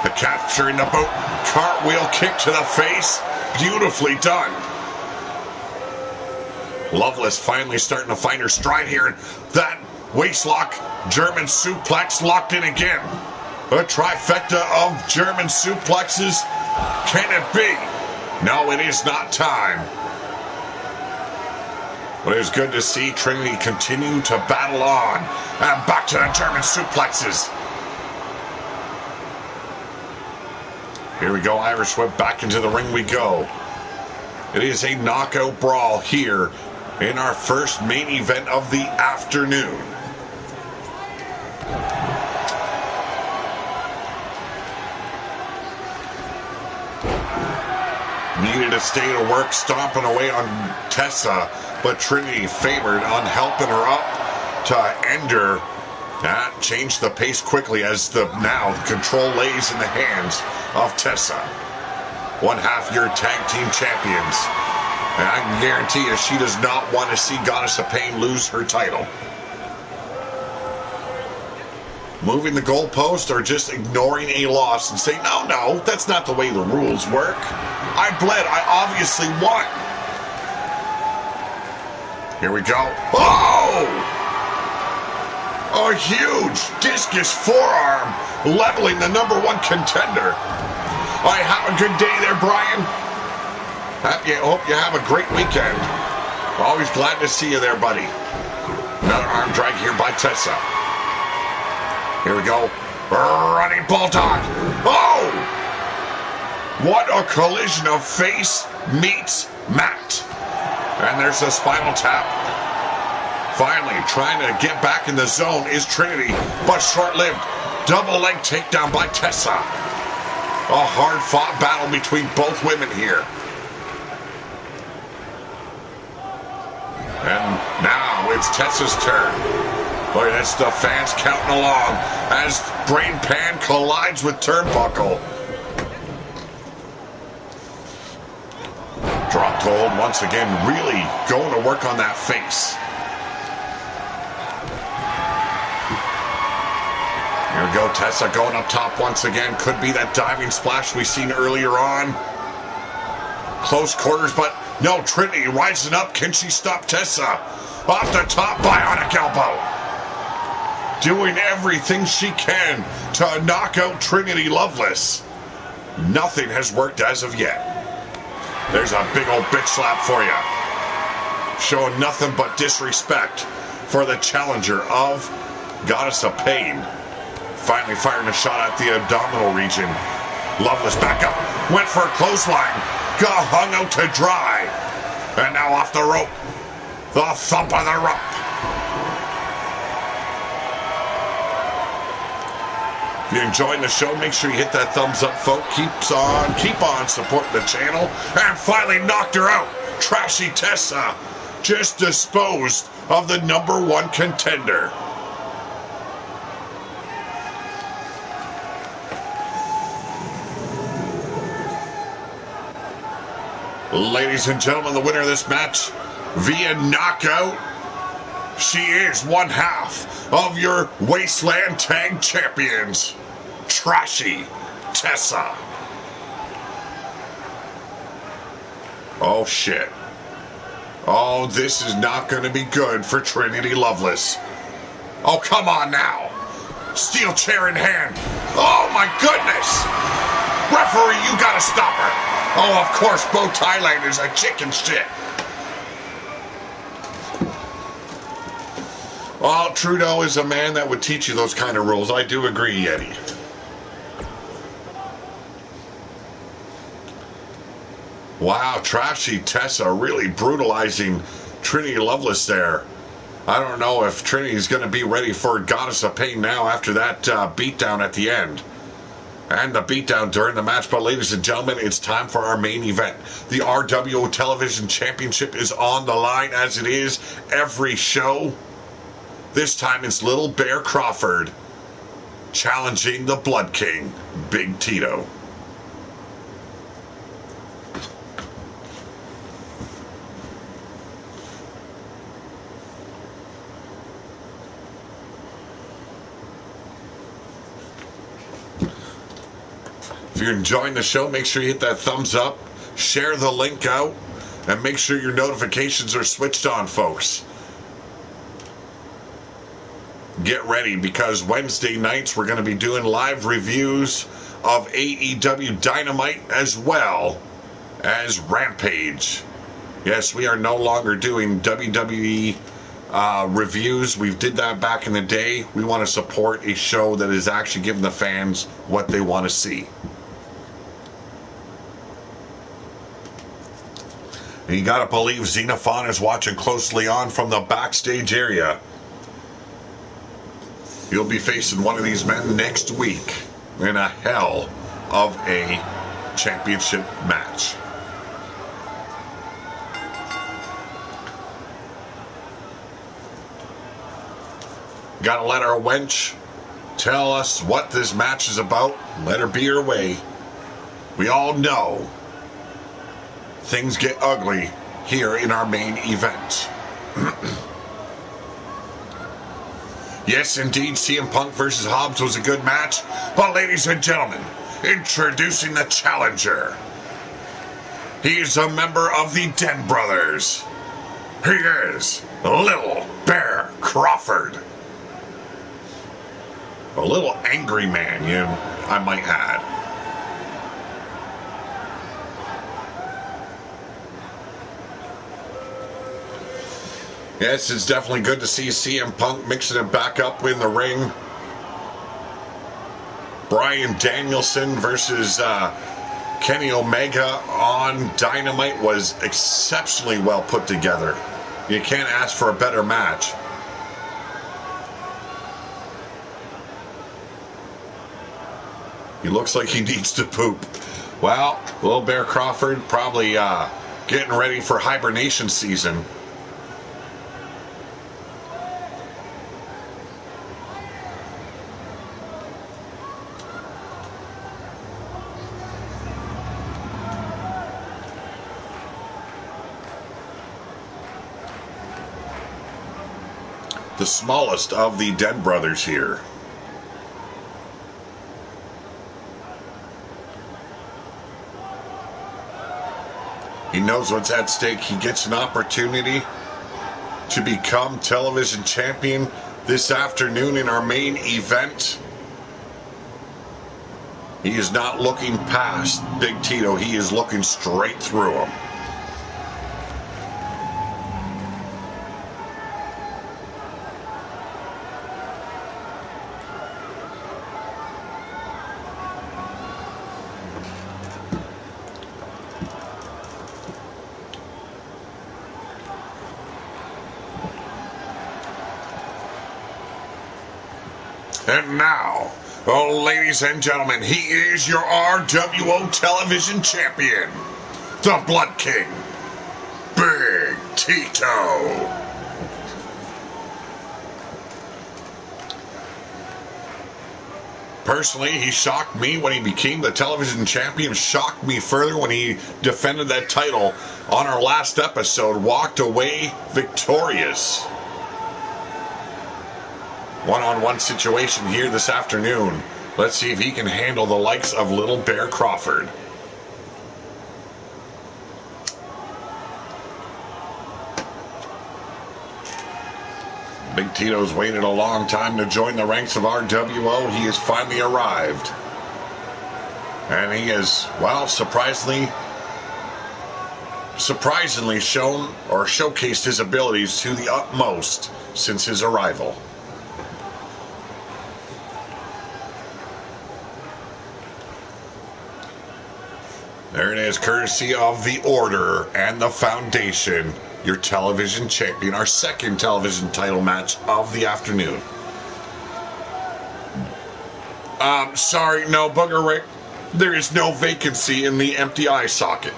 The capture in the boot. Cartwheel kick to the face. Beautifully done. Loveless finally starting to find her stride here. That waistlock, German suplex locked in again. A trifecta of German suplexes. Can it be? No, it is not time. But it's good to see Trinity continue to battle on. And back to the German suplexes. Here we go, Irish whip, back into the ring we go. It is a knockout brawl here in our first main event of the afternoon. Needed to stay to work, stomping away on Tessa, but Trinity favored on helping her up to end her. That changed the pace quickly as now control lays in the hands of Tessa. 1/2-year tag team champions. And I can guarantee you she does not want to see Goddess of Pain lose her title. Moving the goalpost or just ignoring a loss and saying, no, that's not the way the rules work. I bled. I obviously won. Here we go. Oh! A huge discus forearm leveling the #1 contender. All right, have a good day there, Brian. Hope you have a great weekend. Always glad to see you there, buddy. Another arm drag here by Tessa. Here we go. Running bulldog. Oh! What a collision of face meets mat. And there's a spinal tap. Finally, trying to get back in the zone is Trinity, but short-lived. Double leg takedown by Tessa. A hard-fought battle between both women here. it's Tessa's turn. Look at this, the fans counting along as Brain Pan collides with Turnbuckle. Drop to hold once again, really going to work on that face. Here we go, Tessa going up top once again. Could be that diving splash we've seen earlier on. Close quarters, but no, Trinity rising up. Can she stop Tessa? Off the top, bionic elbow. Doing everything she can to knock out Trinity Loveless. Nothing has worked as of yet. There's a big old bitch slap for you. Showing nothing but disrespect for the challenger of Goddess of Pain. Finally firing a shot at the abdominal region. Loveless back up. Went for a clothesline. Got hung out to dry. And now off the rope. The thump of the rope. If you're enjoying the show, make sure you hit that thumbs up, folks. Keep on supporting the channel. And finally knocked her out. Trashy Tessa just disposed of the #1 contender. Ladies and gentlemen, the winner of this match via knockout, she is one half of your Wasteland Tag Champions, Trashy Tessa. Oh shit. Oh, this is not going to be good for Trinity Loveless. Oh, come on now. Steel chair in hand. Oh my goodness. Referee, you gotta stop her. Oh, of course, Bo Thailand is a chicken shit. Well, Trudeau is a man that would teach you those kind of rules. I do agree, Eddie. Wow, Trashy Tessa really brutalizing Trinity Loveless there. I don't know if Trinity is going to be ready for Goddess of Pain now after that beatdown at the end. And the beatdown during the match. But ladies and gentlemen, it's time for our main event. The RWO Television Championship is on the line, as it is every show. This time it's Little Bear Crawford challenging the Blood King, Big Tito. If you're enjoying the show, make sure you hit that thumbs up, share the link out, and make sure your notifications are switched on, folks. Get ready, because Wednesday nights we're going to be doing live reviews of AEW Dynamite as well as Rampage. Yes, we are no longer doing WWE reviews. We did that back in the day. We want to support a show that is actually giving the fans what they want to see. And you gotta believe Xenophon is watching closely on from the backstage area. You'll be facing one of these men next week in a hell of a championship match. Gotta let our wench tell us what this match is about. Let her be her way. We all know things get ugly here in our main event. Yes, indeed, CM Punk versus Hobbs was a good match. But ladies and gentlemen, introducing the challenger. He's a member of the Den Brothers. He is Little Bear Crawford. A little angry man, I might add. Yes, it's definitely good to see CM Punk mixing it back up in the ring. Bryan Danielson versus Kenny Omega on Dynamite was exceptionally well put together. You can't ask for a better match. He looks like he needs to poop. Well, Little Bear Crawford probably getting ready for hibernation season. The smallest of the Dead Brothers here. He knows what's at stake. He gets an opportunity to become television champion this afternoon in our main event. He is not looking past Big Tito. He is looking straight through him. And now, oh, ladies and gentlemen, he is your RWO Television Champion, the Blood King, Big Tito. Personally, he shocked me when he became the television champion, shocked me further when he defended that title on our last episode, walked away victorious. One-on-one situation here this afternoon. Let's see if he can handle the likes of Little Bear Crawford. Big Tito's waited a long time to join the ranks of RWO. He has finally arrived. And he has, well, surprisingly shown or showcased his abilities to the utmost since his arrival. There it is, courtesy of the Order and the Foundation, your television champion, our second television title match of the afternoon. Sorry, no, Booger Rick. There is no vacancy in the empty eye socket.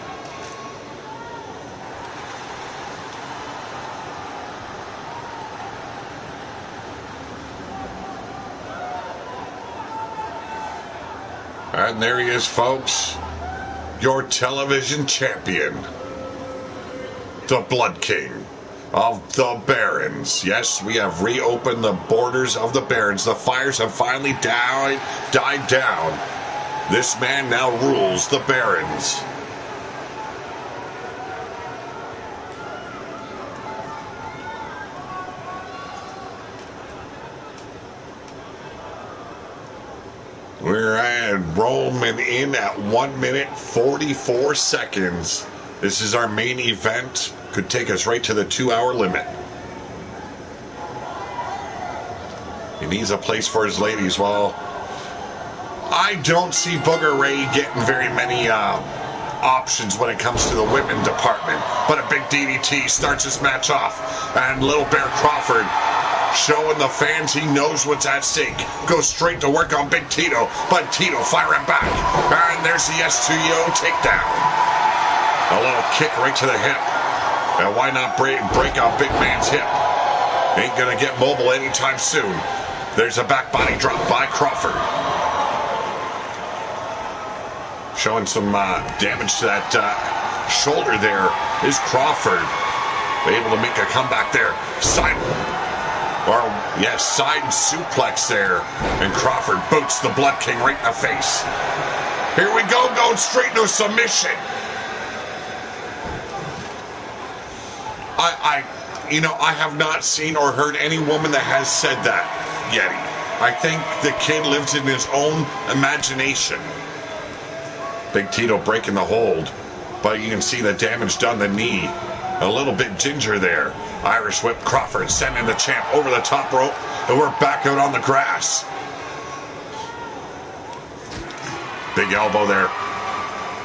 And there he is, folks. Your television champion, the Blood King of the Barons. Yes, we have reopened the borders of the Barons. The fires have finally died down. This man now rules the Barons. We're rolling in at 1 minute 44 seconds. This is our main event. Could take us right to the 2-hour limit. He needs a place for his ladies. Well, I don't see Booger Ray getting very many options when it comes to the women department. But a big DDT starts this match off. And Little Bear Crawford, showing the fans he knows what's at stake. Goes straight to work on Big Tito, but Tito firing back. And there's the S2O takedown. A little kick right to the hip. And why not break a big man's hip? Ain't gonna get mobile anytime soon. There's a back body drop by Crawford. Showing some damage to that shoulder there is Crawford. Able to make a comeback there. Side suplex there. And Crawford boots the Blood King right in the face. Here we go, going straight into a submission. I have not seen or heard any woman that has said that, Yeti. I think the kid lives in his own imagination. Big Tito breaking the hold, but you can see the damage done the knee. A little bit ginger there. Irish whip Crawford sending the champ over the top rope, and we're back out on the grass. Big elbow there.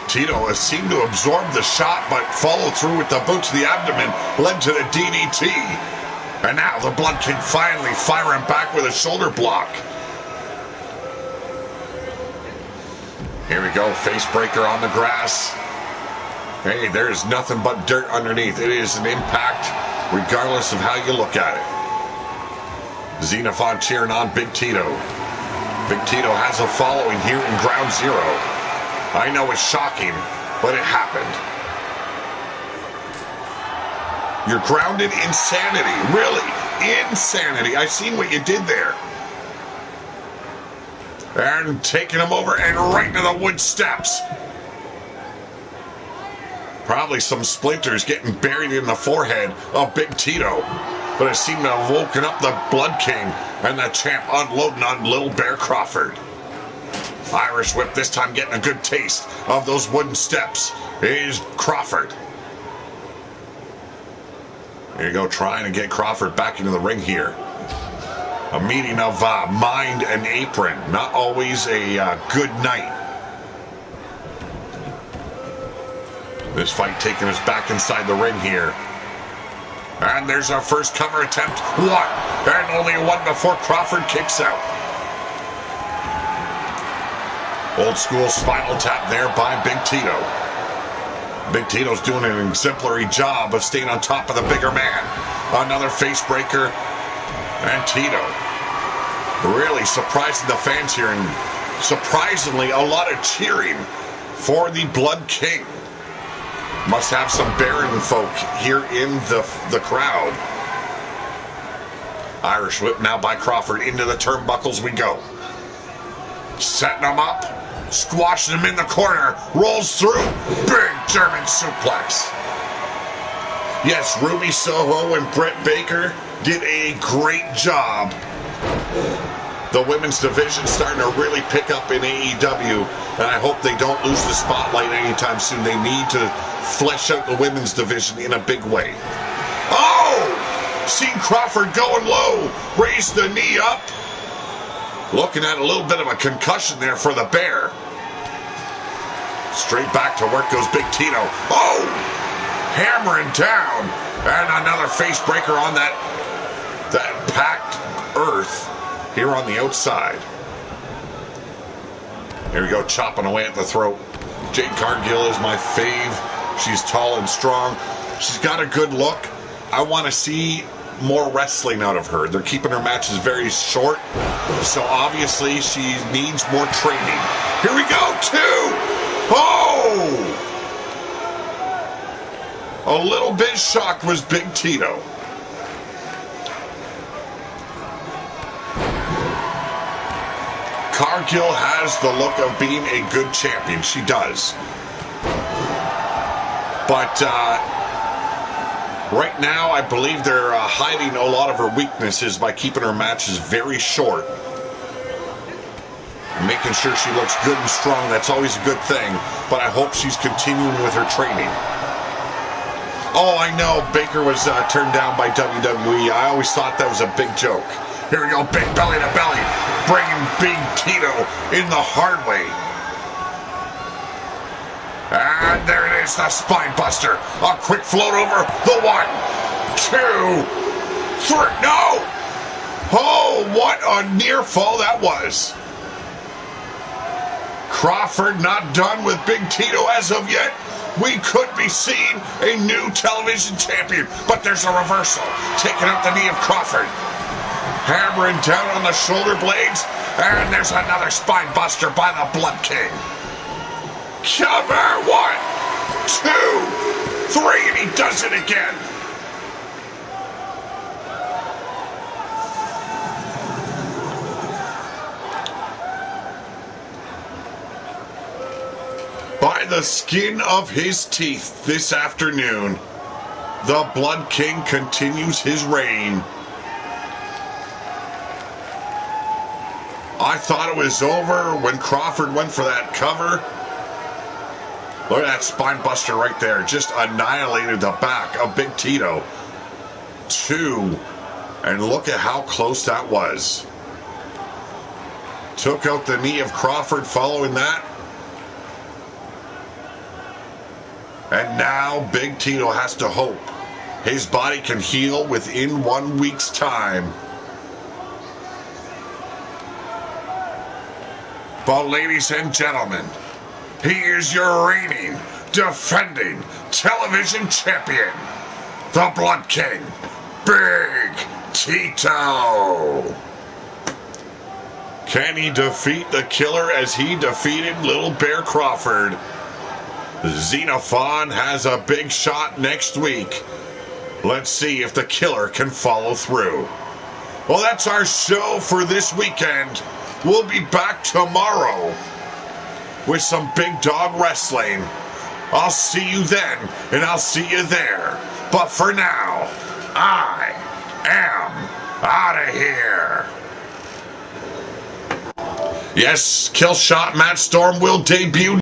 Tito has seemed to absorb the shot, but follow through with the boot to the abdomen led to the DDT. And now the Blood King finally firing back with a shoulder block. Here we go, face breaker on the grass. Hey, there's nothing but dirt underneath. It is an impact, regardless of how you look at it. Xenophon cheering on Big Tito. Big Tito has a following here in Ground Zero. I know it's shocking, but it happened. You're grounded insanity, really. insanity. I seen what you did there. And taking him over and right into the wood steps. Probably some splinters getting buried in the forehead of Big Tito. But it seemed to have woken up the Blood King and the champ unloading on Little Bear Crawford. Irish whip, this time getting a good taste of those wooden steps, is Crawford. There you go, trying to get Crawford back into the ring here. A meeting of mind and apron. Not always a good night. This fight taking us back inside the ring here. And there's our first cover attempt. One. And only one before Crawford kicks out. Old school spinal tap there by Big Tito. Big Tito's doing an exemplary job of staying on top of the bigger man. Another face breaker. And Tito really surprising the fans here. And surprisingly, a lot of cheering for the Blood King. Must have some Baron folk here in the crowd. Irish whip now by Crawford. Into the turnbuckles we go. Setting him up. Squashing him in the corner. Rolls through. Big German suplex. Yes, Ruby Soho and Britt Baker did a great job. The women's division starting to really pick up in AEW, and I hope they don't lose the spotlight anytime soon. They need to flesh out the women's division in a big way. Oh! Seen Crawford going low. Raised the knee up. Looking at a little bit of a concussion there for the Bear. Straight back to work goes Big Tito. Oh! Hammering down. And another face breaker on that packed earth here on the outside. Here we go, chopping away at the throat. Jade Cargill is my fave. She's tall and strong. She's got a good look. I want to see more wrestling out of her. They're keeping her matches very short, so obviously she needs more training. Here we go, two! Oh! A little bit shocked was Big Tito. Cargill has the look of being a good champion. She does. But right now, I believe they're hiding a lot of her weaknesses by keeping her matches very short. Making sure she looks good and strong. That's always a good thing. But I hope she's continuing with her training. Oh, I know Baker was turned down by WWE. I always thought that was a big joke. Here we go, big belly to belly. Bringing Big Tito in the hard way. And there it is, the spine buster. A quick float over. The 1, 2, 3. No! Oh, what a near fall that was. Crawford not done with Big Tito as of yet. We could be seeing a new television champion. But there's a reversal. Taking out the knee of Crawford. Hammering down on the shoulder blades. And there's another spine buster by the Blood King. Cover. 1, 2, 3. And he does it again. By the skin of his teeth this afternoon, the Blood King continues his reign. I thought it was over when Crawford went for that cover. Look at that spine buster right there. Just annihilated the back of Big Tito. 2. And look at how close that was. Took out the knee of Crawford following that. And now Big Tito has to hope his body can heal within 1 week's time. But ladies and gentlemen, he is your reigning, defending television champion, the Blood King, Big Tito. Can he defeat the killer as he defeated Little Bear Crawford? Xenophon has a big shot next week Let's see if the killer can follow through. Well, that's our show for this weekend. We'll be back tomorrow with some big dog wrestling. I'll see you then, and I'll see you there. But for now, I am out of here. Yes, Killshot Matt Storm will debut